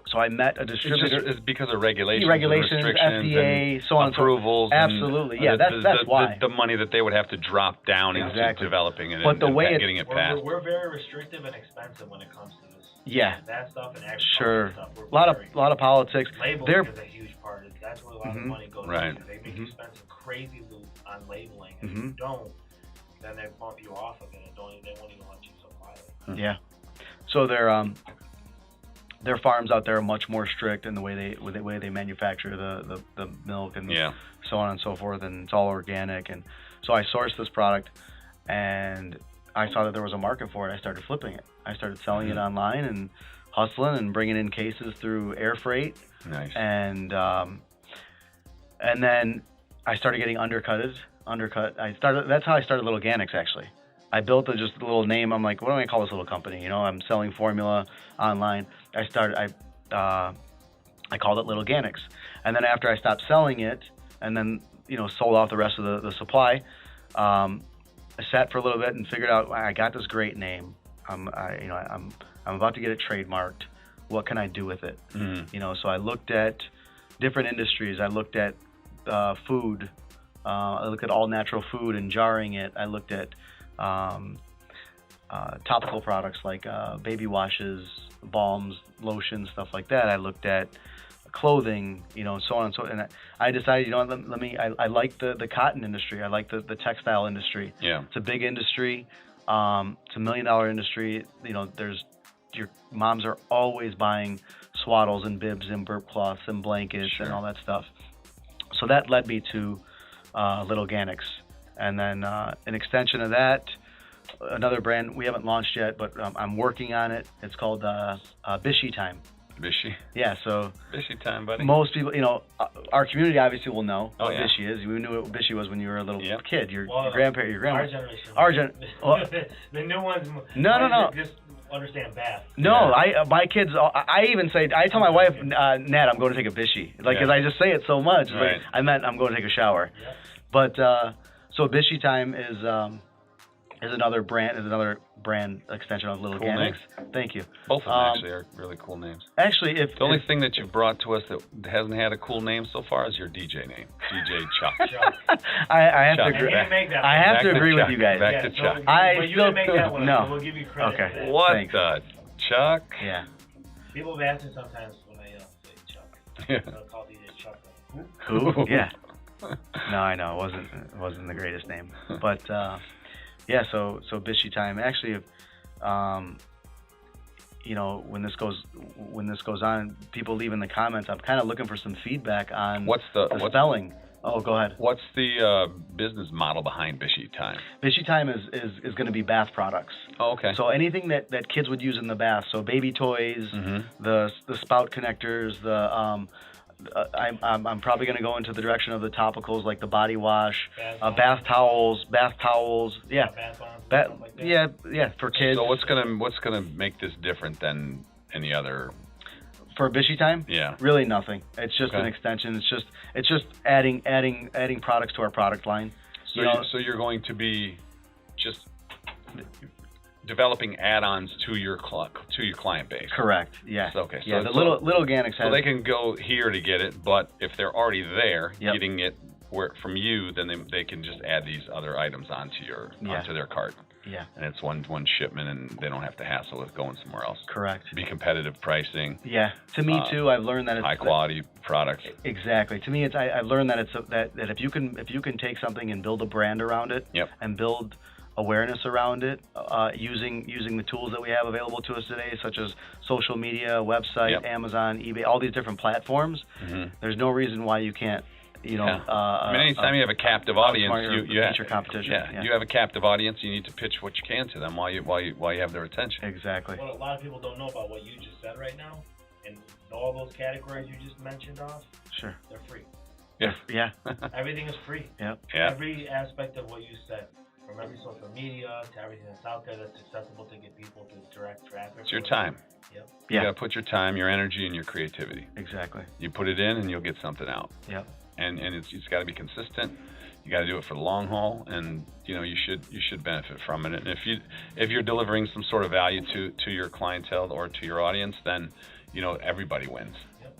[SPEAKER 2] So I met a distributor.
[SPEAKER 1] It's because of regulations,
[SPEAKER 2] FDA, so on
[SPEAKER 1] approvals,
[SPEAKER 2] and so absolutely, yeah. That's why
[SPEAKER 1] the money that they would have to drop down into developing it,
[SPEAKER 2] but
[SPEAKER 1] getting it passed.
[SPEAKER 3] We're very restrictive and expensive when it comes to this.
[SPEAKER 2] Yeah,
[SPEAKER 3] that stuff and agriculture stuff.
[SPEAKER 2] A lot of politics.
[SPEAKER 3] Labeling is a huge part. That's where a lot of money goes into. They make you spend some crazy loot on labeling, and if you don't, then they bump you off of it and they won't even let you supply it.
[SPEAKER 2] Yeah, so their farms out there are much more strict in the way they manufacture the milk and so on and so forth, and it's all organic. And so I sourced this product, and I saw that there was a market for it. I started flipping it. I started selling it online and hustling and bringing in cases through air freight.
[SPEAKER 1] Nice.
[SPEAKER 2] And then I started getting undercut. That's how I started LittleGanics, actually. I built just a little name. I'm like, what am I gonna call this little company? I'm selling formula online. I called it LittleGanics. And then after I stopped selling it, and then sold off the rest of the supply, I sat for a little bit and figured out I got this great name. I'm about to get it trademarked. What can I do with it? So I looked at different industries. I looked at food. I looked at all natural food and jarring it. I looked at topical products like baby washes, balms, lotions, stuff like that. I looked at clothing, so on and so on. And I decided, I like the cotton industry. I like the textile industry.
[SPEAKER 1] Yeah.
[SPEAKER 2] It's a big industry. It's $1 million industry. Your moms are always buying swaddles and bibs and burp cloths and blankets and all that stuff. So that led me to LittleGanics. And then an extension of that, another brand we haven't launched yet, but I'm working on it. It's called Bishy Time.
[SPEAKER 1] Bishy?
[SPEAKER 2] Yeah, so...
[SPEAKER 1] Bishy Time, buddy.
[SPEAKER 2] Most people, our community obviously will know what
[SPEAKER 1] Bishy
[SPEAKER 2] is. We knew what Bishy was when you were a little kid. Your grandma.
[SPEAKER 3] Our generation. The new ones...
[SPEAKER 2] No.
[SPEAKER 3] Just understand bath.
[SPEAKER 2] No, my kids... I even say... I tell my wife, Nat, I'm going to take a Bishy. Because I just say it so much.
[SPEAKER 1] Right.
[SPEAKER 2] Like, I meant I'm going to take a shower.
[SPEAKER 3] Yep.
[SPEAKER 2] But... So Bishy Time is another brand extension of LittleGanics.
[SPEAKER 1] Cool.
[SPEAKER 2] Thank you.
[SPEAKER 1] Both of them actually are really cool names.
[SPEAKER 2] Actually,
[SPEAKER 1] the only thing that you've brought to us that hasn't had a cool name so far is your DJ name, DJ Chuck.
[SPEAKER 2] I have to agree. I have to agree with you guys.
[SPEAKER 1] Back to Chuck.
[SPEAKER 3] But you didn't make that one.
[SPEAKER 2] No.
[SPEAKER 3] So we'll give you credit.
[SPEAKER 2] Okay.
[SPEAKER 1] What
[SPEAKER 2] Thanks.
[SPEAKER 1] the Chuck?
[SPEAKER 2] Yeah.
[SPEAKER 3] People have asked me sometimes when I say Chuck.
[SPEAKER 1] Yeah.
[SPEAKER 3] I'll call DJ Chuck.
[SPEAKER 2] Who? Yeah. No, I know it wasn't the greatest name, but so Bishy Time. Actually, when this goes on, people leave in the comments. I'm kind of looking for some feedback on what's the spelling. Oh, go ahead.
[SPEAKER 1] What's the business model behind Bishy Time?
[SPEAKER 2] Bishy Time is going to be bath products.
[SPEAKER 1] Oh, okay.
[SPEAKER 2] So anything that kids would use in the bath. So baby toys, the spout connectors, I'm probably going to go into the direction of the topicals, like the body wash,
[SPEAKER 3] Bath
[SPEAKER 2] towels, yeah,
[SPEAKER 3] bath bombs, stuff like that.
[SPEAKER 2] yeah, for kids.
[SPEAKER 1] So what's gonna make this different than any other?
[SPEAKER 2] For Bishy time?
[SPEAKER 1] Yeah.
[SPEAKER 2] Really nothing. It's just an extension. It's just adding products to our product line.
[SPEAKER 1] So you're going to be just developing add-ons to your client base.
[SPEAKER 2] Correct. Yeah.
[SPEAKER 1] Okay.
[SPEAKER 2] Yeah. The LittleGanics has.
[SPEAKER 1] So they can go here to get it, but if they're already there,
[SPEAKER 2] Yep.
[SPEAKER 1] getting it from you, then they can just add these other items onto their cart.
[SPEAKER 2] Yeah.
[SPEAKER 1] And it's one shipment, and they don't have to hassle with going somewhere else.
[SPEAKER 2] Correct.
[SPEAKER 1] Be competitive pricing.
[SPEAKER 2] Yeah. To me too, I've learned that it's
[SPEAKER 1] high quality products.
[SPEAKER 2] Exactly. To me, I've learned that that if you can take something and build a brand around it,
[SPEAKER 1] Yep.
[SPEAKER 2] and build awareness around it, using the tools that we have available to us today, such as social media, website,
[SPEAKER 1] Yep.
[SPEAKER 2] Amazon, eBay, all these different platforms.
[SPEAKER 1] Mm-hmm.
[SPEAKER 2] There's no reason why you can't.
[SPEAKER 1] I mean, anytime you have a captive audience, you have
[SPEAKER 2] your competition.
[SPEAKER 1] Yeah, you have a captive audience. You need to pitch what you can to them while you have their attention.
[SPEAKER 2] Exactly.
[SPEAKER 3] What a lot of people don't know about what you just said right now, and all those categories you just mentioned off,
[SPEAKER 2] Sure.
[SPEAKER 3] they're free.
[SPEAKER 1] Yeah.
[SPEAKER 2] Yeah.
[SPEAKER 3] Everything is free.
[SPEAKER 2] Yep.
[SPEAKER 1] Yeah.
[SPEAKER 3] Every aspect of what you said, from every social media to everything that's out there that's accessible to get people to direct traffic.
[SPEAKER 1] It's your time.
[SPEAKER 3] Yep.
[SPEAKER 1] You
[SPEAKER 2] Yeah.
[SPEAKER 1] got to put your time, your energy, and your creativity.
[SPEAKER 2] Exactly.
[SPEAKER 1] You put it in, and you'll get something out.
[SPEAKER 2] Yep.
[SPEAKER 1] And it's got to be consistent. You got to do it for the long haul, and you should benefit from it. And if you're delivering some sort of value to your clientele or to your audience, then everybody wins.
[SPEAKER 3] Yep.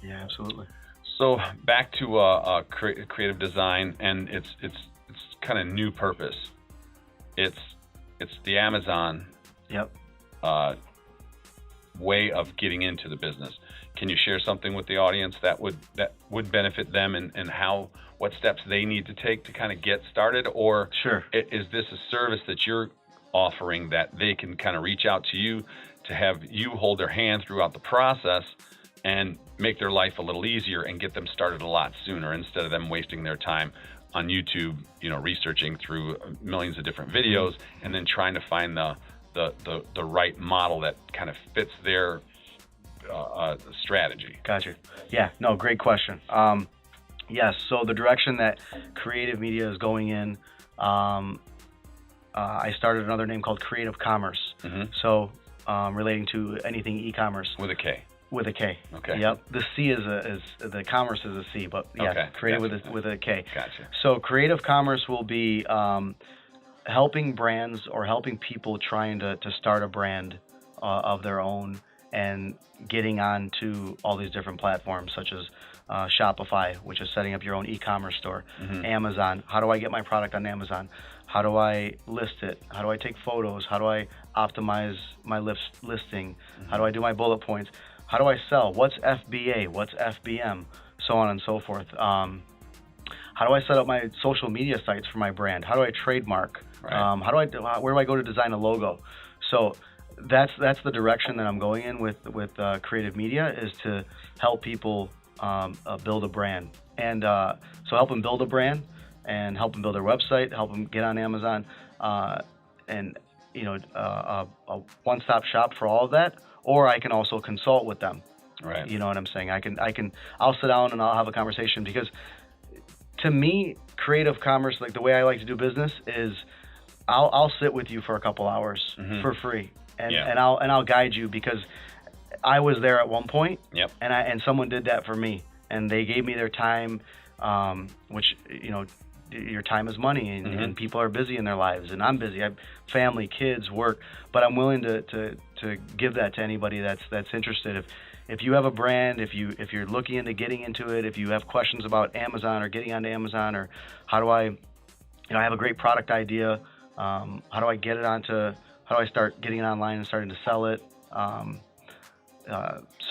[SPEAKER 2] Yeah, absolutely.
[SPEAKER 1] So back to creative design, and it's kind of new purpose. It's the Amazon
[SPEAKER 2] Yep.
[SPEAKER 1] way of getting into the business. Can you share something with the audience that would benefit them, and what steps they need to take to kind of get started? Or
[SPEAKER 2] Sure.
[SPEAKER 1] Is this a service that you're offering that they can kind of reach out to you to have you hold their hand throughout the process and make their life a little easier and get them started a lot sooner, instead of them wasting their time on YouTube, researching through millions of different videos and then trying to find the right model that kind of fits their strategy?
[SPEAKER 2] Gotcha. Yeah, no, great question. Yes, so the direction that KreativMedia is going in, I started another name called Creative Commerce.
[SPEAKER 1] Mm-hmm.
[SPEAKER 2] So relating to anything e-commerce.
[SPEAKER 1] With a K.
[SPEAKER 2] With a K.
[SPEAKER 1] Okay.
[SPEAKER 2] Yep. The C is the commerce is a C, but yeah,
[SPEAKER 1] Okay.
[SPEAKER 2] creative
[SPEAKER 1] Gotcha.
[SPEAKER 2] with a K.
[SPEAKER 1] Gotcha.
[SPEAKER 2] So Creative Commerce will be helping brands or helping people trying to start a brand of their own and getting onto all these different platforms, such as Shopify, which is setting up your own e-commerce store.
[SPEAKER 1] Mm-hmm.
[SPEAKER 2] Amazon. How do I get my product on Amazon? How do I list it? How do I take photos? How do I optimize my listing?
[SPEAKER 1] Mm-hmm.
[SPEAKER 2] How do I do my bullet points? How do I sell? What's FBA? What's FBM? So on and so forth. How do I set up my social media sites for my brand? How do I trademark?
[SPEAKER 1] Right.
[SPEAKER 2] Where do I go to design a logo? So that's the direction that I'm going in with KreativMedia, is to help people build a brand, and so help them build a brand and help them build their website, help them get on Amazon, and a one-stop shop for all of that. Or I can also consult with them.
[SPEAKER 1] Right.
[SPEAKER 2] You know what I'm saying? I'll sit down and I'll have a conversation, because to me, creative commerce, like the way I like to do business, is I'll sit with you for a couple hours for free, and I'll guide you, because I was there at one point.
[SPEAKER 1] Yep.
[SPEAKER 2] And someone did that for me, and they gave me their time, which your time is money, and people are busy in their lives, and I'm busy. I have family, kids, work, but I'm willing to give that to anybody that's interested. If you have a brand, if you're looking into getting into it, if you have questions about Amazon or getting onto Amazon, or how do I have a great product idea, how do I start getting it online and starting to sell it, so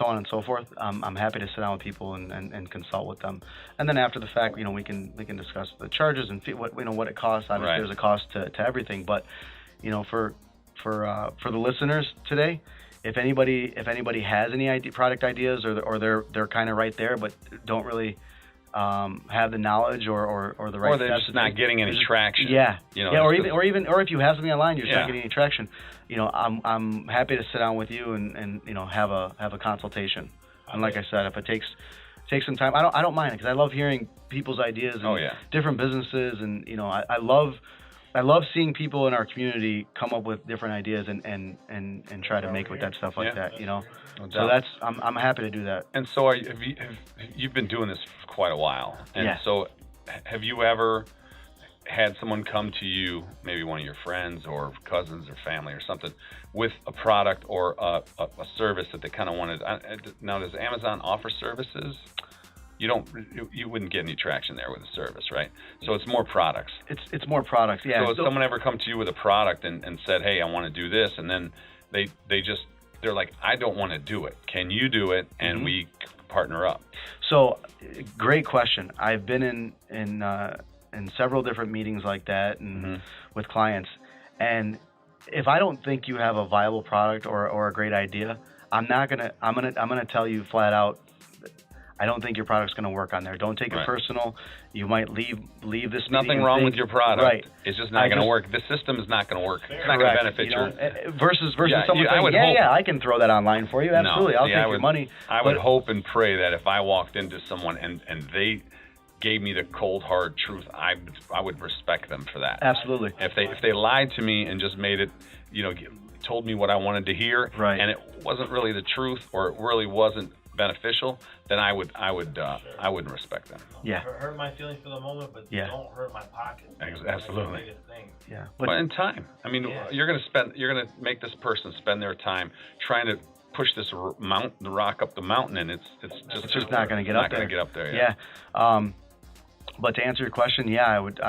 [SPEAKER 2] on and so forth. I'm happy to sit down with people and consult with them, and then after the fact, we can discuss the charges and what it costs. Obviously,
[SPEAKER 1] Right.
[SPEAKER 2] There's a cost to everything, but for the listeners today, if anybody has any product ideas, or they're kind of right there but don't really have the knowledge or the right,
[SPEAKER 1] or they're
[SPEAKER 2] steps
[SPEAKER 1] just not getting any traction.
[SPEAKER 2] Yeah, or if you have something online, you're just
[SPEAKER 1] Yeah.
[SPEAKER 2] not getting any traction. I'm happy to sit down with you and have a consultation. And like I said, if it takes take some time. I don't mind it because I love hearing people's ideas and different businesses, and I love seeing people in our community come up with different ideas and try to make with that stuff like that. No so I'm happy to do that.
[SPEAKER 1] And so you've been doing this for quite a while, and so have you ever had someone come to you, maybe one of your friends or cousins or family or something, with a product or a service that they kind of wanted? Now, does Amazon offer services? You wouldn't get any traction there with a service, right? So it's more products.
[SPEAKER 2] It's more products, yeah.
[SPEAKER 1] So has someone ever come to you with a product and said, hey, I want to do this, and then they're like, I don't want to do it. Can you do it? And we partner up.
[SPEAKER 2] So, great question. I've been in several different meetings like that and with clients, and if I don't think you have a viable product or a great idea, I'm gonna tell you flat out, I don't think your product's going to work on there. Don't take it personal. You might leave this meeting.
[SPEAKER 1] Nothing wrong with your product. Right. It's just not going to work. The system is not going to work. It's not going to benefit you.
[SPEAKER 2] Versus someone saying, I can throw that online for you. Absolutely. I'll take your money.
[SPEAKER 1] I would hope and pray that if I walked into someone and they gave me the cold, hard truth, I would respect them for that.
[SPEAKER 2] Absolutely.
[SPEAKER 1] If they lied to me and just made it, told me what I wanted to hear, and it wasn't really the truth, or it really wasn't beneficial, then I wouldn't respect them.
[SPEAKER 2] Yeah.
[SPEAKER 3] Hurt my feelings for the moment, but don't hurt my pocket.
[SPEAKER 1] Absolutely.
[SPEAKER 3] That's the biggest thing.
[SPEAKER 2] Yeah.
[SPEAKER 1] But in time, I mean, you're gonna make this person spend their time trying to push this rock up the mountain, and it's
[SPEAKER 2] just not going to get up there.
[SPEAKER 1] Not going to get up there.
[SPEAKER 2] Yeah. But to answer your question, I would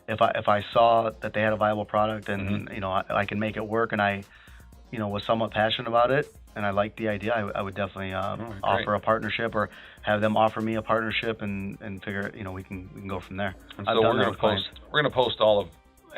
[SPEAKER 2] if I saw that they had a viable product and I can make it work, and I was somewhat passionate about it, and I liked the idea, I would definitely offer a partnership, or have them offer me a partnership, and figure we can go from there.
[SPEAKER 1] And so we're gonna post all of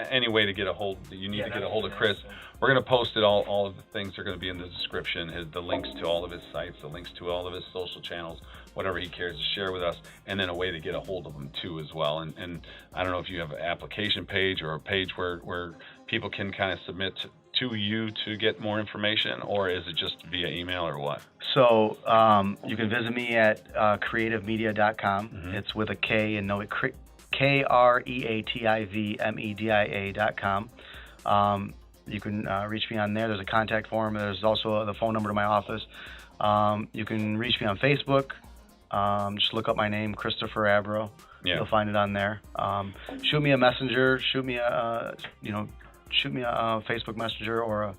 [SPEAKER 1] any way to get a hold. You need to get a hold of Chris. We're gonna post it. All of the things are gonna be in the description. The links to all of his sites, the links to all of his social channels, whatever he cares to share with us, and then a way to get a hold of him too as well. And I don't know if you have an application page or a page where people can kind of submit to you to get more information, or is it just via email, or what?
[SPEAKER 2] So you can visit me at KreativMedia.com. It's with a K and no KreativMedia.com. You can reach me on there. There's a contact form. There's also the phone number to my office. You can reach me on Facebook. Just look up my name, Christopher Abro. Yeah. You'll find it on there. Shoot me a messenger. Shoot me a Facebook Messenger or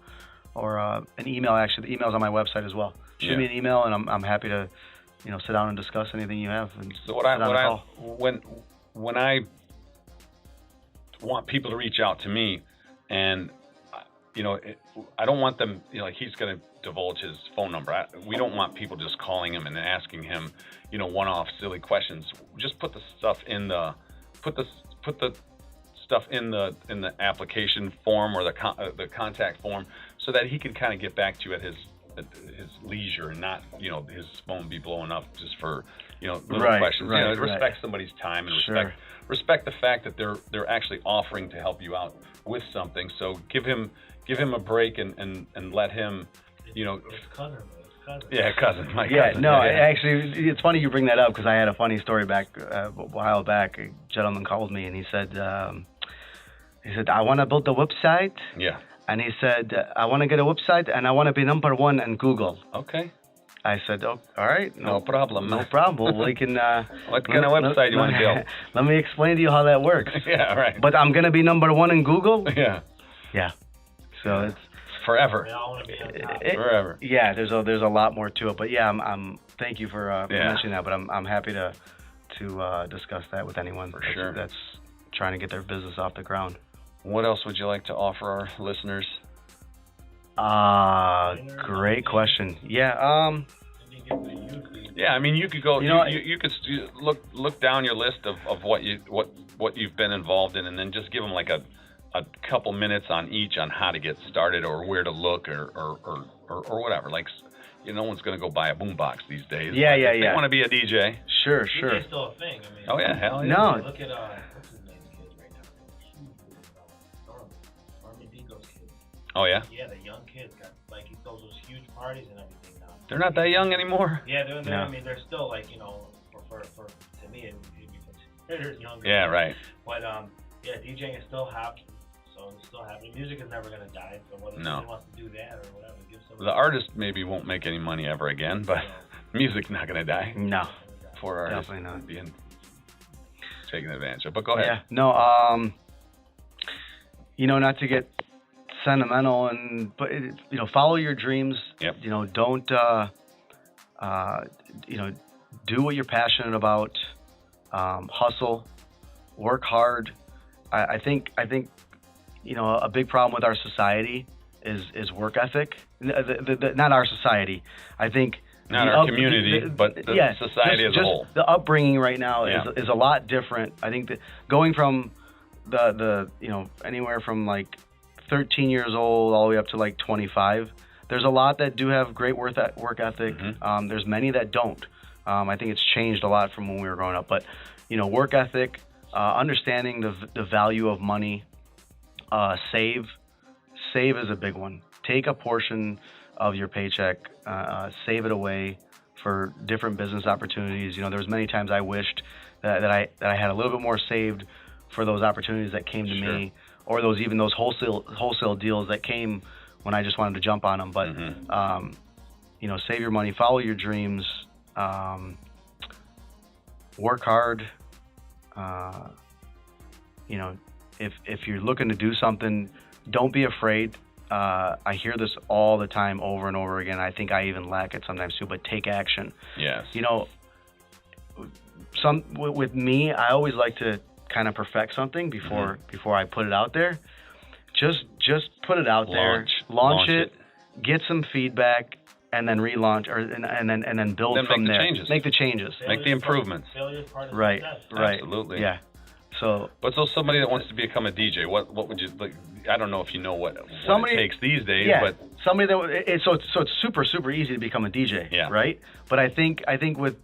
[SPEAKER 2] an email. Actually, the email's on my website as well. Shoot me an email, and I'm happy to sit down and discuss anything you have. And
[SPEAKER 1] so when I want people to reach out to me, and I don't want them like he's going to divulge his phone number. We don't want people just calling him and asking him one-off silly questions. Just put the stuff in the stuff in the application form or the contact form, so that he can kind of get back to you at his leisure, and not his phone be blowing up just for little questions. Respect somebody's time, and respect the fact that they're actually offering to help you out with something. So give him a break and let him
[SPEAKER 3] It's cousin.
[SPEAKER 1] Yeah, cousin. My cousin.
[SPEAKER 2] Actually, it's funny you bring that up, because I had a funny story back a while back. A gentleman called me and he said, I want to build a website.
[SPEAKER 1] Yeah.
[SPEAKER 2] And he said, I want to get a website and I want to be number one in Google.
[SPEAKER 1] Okay.
[SPEAKER 2] I said, all right.
[SPEAKER 1] No problem.
[SPEAKER 2] No problem. We can.
[SPEAKER 1] What kind of website you want to build?
[SPEAKER 2] Let me explain to you how that works.
[SPEAKER 1] Yeah, right.
[SPEAKER 2] But I'm going to be number one in Google?
[SPEAKER 1] Yeah.
[SPEAKER 2] Yeah. So it's
[SPEAKER 1] forever.
[SPEAKER 3] We all want to be on top.
[SPEAKER 1] Forever.
[SPEAKER 2] Yeah, there's a lot more to it, but I'm thank you for mentioning that. But I'm happy to discuss that with anyone that's trying to get their business off the ground.
[SPEAKER 1] What else would you like to offer our listeners?
[SPEAKER 2] Great question. Yeah.
[SPEAKER 1] Yeah, I mean, you could go. You could look down your list of what you've been involved in, and then just give them like a couple minutes on each on how to get started, or where to look, or whatever. Like, no one's going to go buy a boombox these days.
[SPEAKER 2] Yeah.
[SPEAKER 1] They want to be a DJ.
[SPEAKER 2] Sure.
[SPEAKER 3] DJ's still a thing. I mean,
[SPEAKER 1] oh yeah, hell yeah.
[SPEAKER 2] No.
[SPEAKER 3] Look at what's his name's kids right now. Army Binno's kids.
[SPEAKER 1] Oh yeah.
[SPEAKER 3] Yeah, the young kids got he throws those huge parties and everything now.
[SPEAKER 1] They're not that young anymore.
[SPEAKER 3] Yeah,
[SPEAKER 2] No.
[SPEAKER 3] I mean, they're still like, you know, for to me, it'd be considered younger.
[SPEAKER 1] Yeah, right.
[SPEAKER 3] But yeah, DJing is still happening. So it's still happening. Music is never gonna die. So whether somebody wants to do that or whatever, give somebody.
[SPEAKER 1] The artist maybe won't make any money ever again, but music's not gonna die.
[SPEAKER 2] No,
[SPEAKER 1] For artists
[SPEAKER 2] definitely not.
[SPEAKER 1] being taken advantage of. But go ahead.
[SPEAKER 2] Yeah, no, you know, not to get sentimental, but you know, follow your dreams.
[SPEAKER 1] Yep.
[SPEAKER 2] You know, don't, you know, do what you're passionate about. Hustle, work hard. I think, you know, a big problem with our society is work ethic. Not our society. I think.
[SPEAKER 1] Not our community, but the society as a whole.
[SPEAKER 2] The upbringing right now is a lot different. I think that going from the you know, anywhere from like 13 years old all the way up to like 25, there's a lot that do have great work ethic.
[SPEAKER 1] Mm-hmm.
[SPEAKER 2] There's many that don't. I think it's changed a lot from when we were growing up. But you know, work ethic, understanding the value of money, save is a big one. Take a portion of your paycheck, save it away for different business opportunities. You know, there was many times I wished that I had a little bit more saved for those opportunities that came to me, or those wholesale deals that came when I just wanted to jump on them. But you know, save your money, follow your dreams, work hard. You know, if you're looking to do something, don't be afraid. I hear this all the time over and over again. I think I even lack it sometimes too, but take action.
[SPEAKER 1] Yes.
[SPEAKER 2] You know, with me, I always like to kind of perfect something before I put it out there. Just put it out there. Launch it, get some feedback, and then relaunch, and then build from there. Make the changes.
[SPEAKER 1] Make the improvements.
[SPEAKER 3] Failure is part of
[SPEAKER 2] Right.
[SPEAKER 3] success.
[SPEAKER 2] Right.
[SPEAKER 1] Absolutely.
[SPEAKER 2] Yeah. So
[SPEAKER 1] somebody that wants to become a DJ, what would you like? I don't know if you know what it takes these days, but
[SPEAKER 2] somebody that so it's super easy to become a DJ, right? But I think with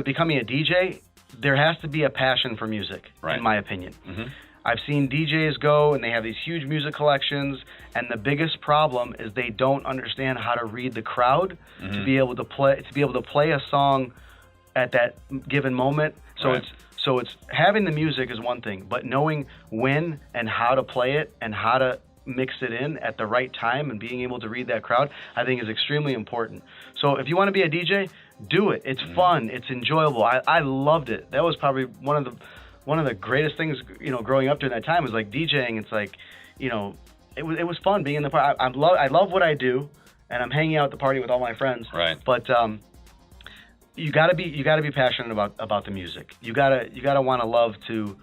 [SPEAKER 2] becoming a DJ, there has to be a passion for music, in my opinion. Mm-hmm. I've seen DJs go and they have these huge music collections, and the biggest problem is they don't understand how to read the crowd to be able to play a song at that given moment. So it's having the music is one thing, but knowing when and how to play it and how to mix it in at the right time and being able to read that crowd, I think is extremely important. So if you want to be a DJ, do it. It's fun. It's enjoyable. I loved it. That was probably one of the greatest things, you know, growing up during that time was like DJing. It's like, you know, it was fun being in the party. I love what I do, and I'm hanging out at the party with all my friends.
[SPEAKER 1] Right.
[SPEAKER 2] But you gotta be passionate about the music. You gotta want to love to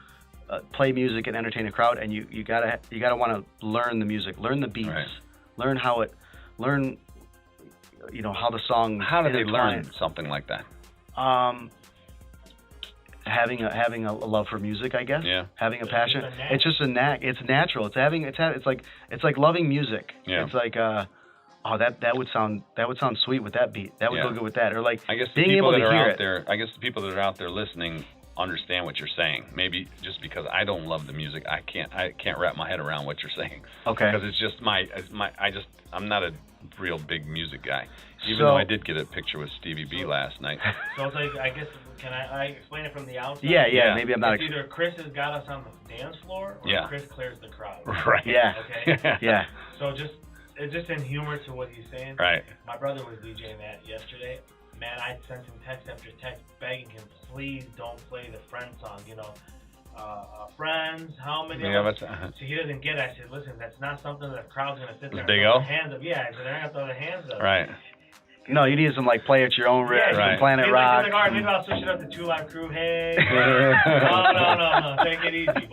[SPEAKER 2] play music and entertain a crowd, and you gotta want to learn the music, learn the beats, learn you know, how the song.
[SPEAKER 1] How do they learn something like that?
[SPEAKER 2] Having a love for music, I guess.
[SPEAKER 1] Yeah.
[SPEAKER 2] Having a passion. It's just a knack. It's natural. It's like loving music.
[SPEAKER 1] Yeah.
[SPEAKER 2] It's like oh, that would sound sweet with that beat. That would go good with that. Or like
[SPEAKER 1] I guess
[SPEAKER 2] being able to hear it.
[SPEAKER 1] I guess the people that are out there listening understand what you're saying. Maybe just because I don't love the music, I can't wrap my head around what you're saying.
[SPEAKER 2] Okay.
[SPEAKER 1] Because it's just I'm not a real big music guy. Even though I did get a picture with Stevie B last night.
[SPEAKER 3] So it's like, I guess, can I explain it from the outside?
[SPEAKER 2] Yeah. Maybe I'm not.
[SPEAKER 3] It's either Chris has got us on the dance floor, or Chris clears the crowd.
[SPEAKER 1] Right.
[SPEAKER 2] Yeah.
[SPEAKER 3] Okay.
[SPEAKER 2] Yeah.
[SPEAKER 3] So just in humor to what he's saying.
[SPEAKER 1] Right.
[SPEAKER 3] My brother was DJing that yesterday. Man, I sent him text after text begging him, please don't play the Friends song. You know, Friends, how many of us? So he doesn't get it. I said, listen, that's not something that the crowd's going to sit there and throw their hands up. Yeah, I said, they're going to throw their hands up.
[SPEAKER 1] Right.
[SPEAKER 2] No, you need some like play at your own risk,
[SPEAKER 1] right.
[SPEAKER 2] Planet Rock.
[SPEAKER 3] Like, all right, maybe I'll switch it up to Two Live Crew. Hey. No, take it easy.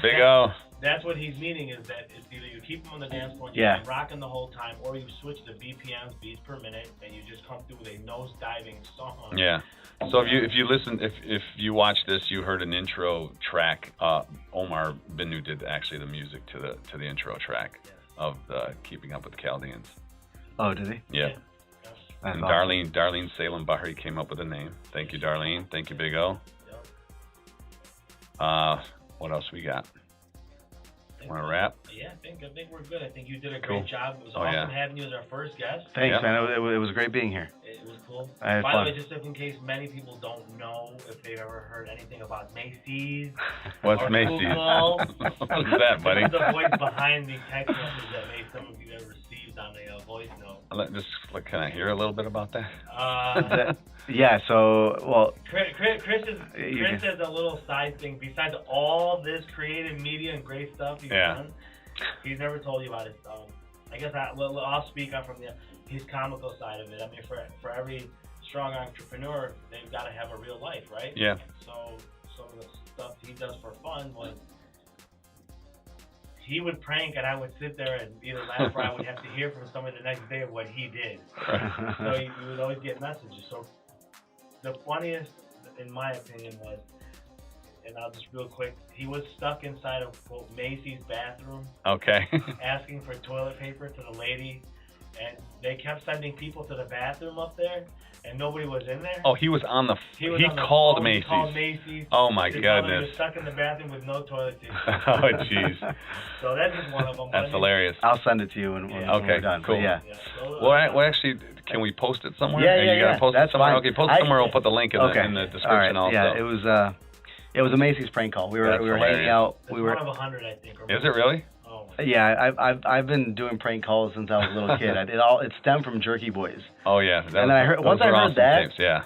[SPEAKER 1] Big O.
[SPEAKER 3] That's what he's meaning, is that it's either you keep him on the dance floor and you're rocking the whole time, or you switch the BPMs, beats per minute, and you just come through with a nose-diving song.
[SPEAKER 1] Yeah. So if you listen, if you watch this, you heard an intro track. Omar Binno did actually the music to the intro track of the Keeping Up with the Chaldeans.
[SPEAKER 2] Oh, did he?
[SPEAKER 1] Yeah. And Darlene Salem Bahri came up with a name. Thank you, Darlene. Thank you, Big O. What else we got? Want to wrap?
[SPEAKER 3] Yeah, I think we're good. I think you did a great job. It was awesome having you as our first guest.
[SPEAKER 2] Thanks, man. It was great being here.
[SPEAKER 3] It was cool.
[SPEAKER 2] I had
[SPEAKER 3] By
[SPEAKER 2] fun.
[SPEAKER 3] the way, just in case many people don't know if they've ever heard anything about Macy's.
[SPEAKER 1] What's Macy's? What's that, buddy?
[SPEAKER 3] This is the voice behind the text message that maybe some of you have received on a voice note.
[SPEAKER 1] Can I hear a little bit about that?
[SPEAKER 2] Yeah, so, well...
[SPEAKER 3] Chris has a little side thing. Besides all this creative media and great stuff he's done, he's never told you about his, I guess I'll speak on from his comical side of it. I mean, for every strong entrepreneur, they've got to have a real life, right?
[SPEAKER 1] Yeah.
[SPEAKER 3] So some of the stuff he does for fun was he would prank and I would sit there and either laugh or I would have to hear from somebody the next day of what he did. So you would always get messages. So the funniest, in my opinion, was, and I'll just real quick, he was stuck inside of, quote, Macy's bathroom.
[SPEAKER 1] Okay.
[SPEAKER 3] Asking for toilet paper to the lady, and they kept sending people to the bathroom up there, and nobody was in there.
[SPEAKER 1] Oh, he was on the. He
[SPEAKER 3] called
[SPEAKER 1] Macy's.
[SPEAKER 3] He called Macy's.
[SPEAKER 1] Oh my goodness.
[SPEAKER 3] He was stuck in the bathroom with no toilet tissue.
[SPEAKER 1] Oh jeez.
[SPEAKER 3] So that's just one of them.
[SPEAKER 1] That's hilarious.
[SPEAKER 2] I'll send it to you when we're done.
[SPEAKER 1] Cool.
[SPEAKER 2] Yeah.
[SPEAKER 3] So,
[SPEAKER 1] well, actually, can we post it somewhere?
[SPEAKER 2] Yeah.
[SPEAKER 1] You gotta post
[SPEAKER 2] That's
[SPEAKER 1] it somewhere.
[SPEAKER 2] fine.
[SPEAKER 1] Okay, post it somewhere. We'll put the link in the description also.
[SPEAKER 2] Yeah, it was a Macy's prank call. We were hanging out.
[SPEAKER 3] It's one of 100, I think.
[SPEAKER 1] Is it really?
[SPEAKER 3] Oh.
[SPEAKER 2] Yeah, I've been doing prank calls since I was a little kid. It stemmed from Jerky Boys.
[SPEAKER 1] Oh yeah.
[SPEAKER 2] And I heard once I heard
[SPEAKER 1] awesome
[SPEAKER 2] that,
[SPEAKER 1] tapes, yeah.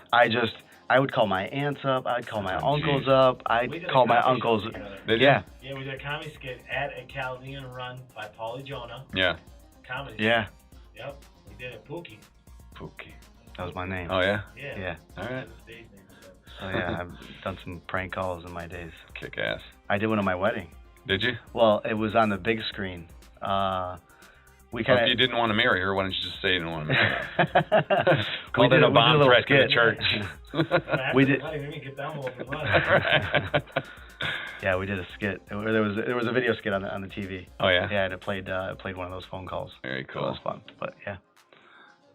[SPEAKER 2] I would call my aunts up. I'd call my uncles up. I'd call my uncles.
[SPEAKER 1] Did you?
[SPEAKER 2] Yeah.
[SPEAKER 3] Yeah, we did a comedy skit at a Chaldean run by Paulie Jonah.
[SPEAKER 1] Yeah.
[SPEAKER 3] Comedy.
[SPEAKER 2] Yeah.
[SPEAKER 3] Yep. We did it. Pookie.
[SPEAKER 2] That was my name.
[SPEAKER 1] Oh yeah.
[SPEAKER 2] Yeah.
[SPEAKER 1] All right.
[SPEAKER 2] So yeah, I've done some prank calls in my days.
[SPEAKER 1] Kick ass.
[SPEAKER 2] I did one at my wedding.
[SPEAKER 1] Did you?
[SPEAKER 2] Well, it was on the big screen.
[SPEAKER 1] If you didn't want to marry her, why didn't you just say you didn't want to marry her?
[SPEAKER 2] We did a
[SPEAKER 1] bomb threat to the church.
[SPEAKER 2] We did. Yeah, we did a skit. There was a video skit on the TV.
[SPEAKER 1] Oh yeah.
[SPEAKER 2] Yeah, and it played one of those phone calls.
[SPEAKER 1] Very cool.
[SPEAKER 2] So it was fun, but yeah.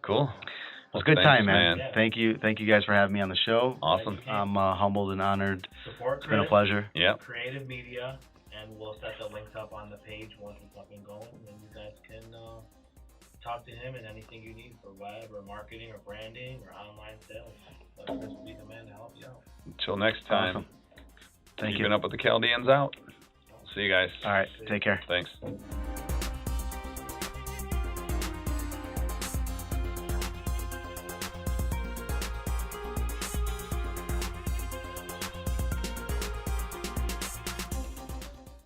[SPEAKER 1] Cool.
[SPEAKER 2] It was a good time, man.
[SPEAKER 3] Yeah.
[SPEAKER 2] Thank you guys for having me on the show.
[SPEAKER 1] Awesome.
[SPEAKER 2] I'm humbled and honored.
[SPEAKER 3] Support
[SPEAKER 2] It's been a pleasure.
[SPEAKER 1] Yeah.
[SPEAKER 3] KreativMedia, and we'll set the links up on the page once it's up and going, and you guys can talk to him and anything you need for web or marketing or branding or online sales. But Chris will be the man to help you out.
[SPEAKER 1] Until next time.
[SPEAKER 2] Awesome. Thank you.
[SPEAKER 1] Keeping up with the Chaldeans out. See you guys.
[SPEAKER 2] All right. Take care.
[SPEAKER 1] Thanks.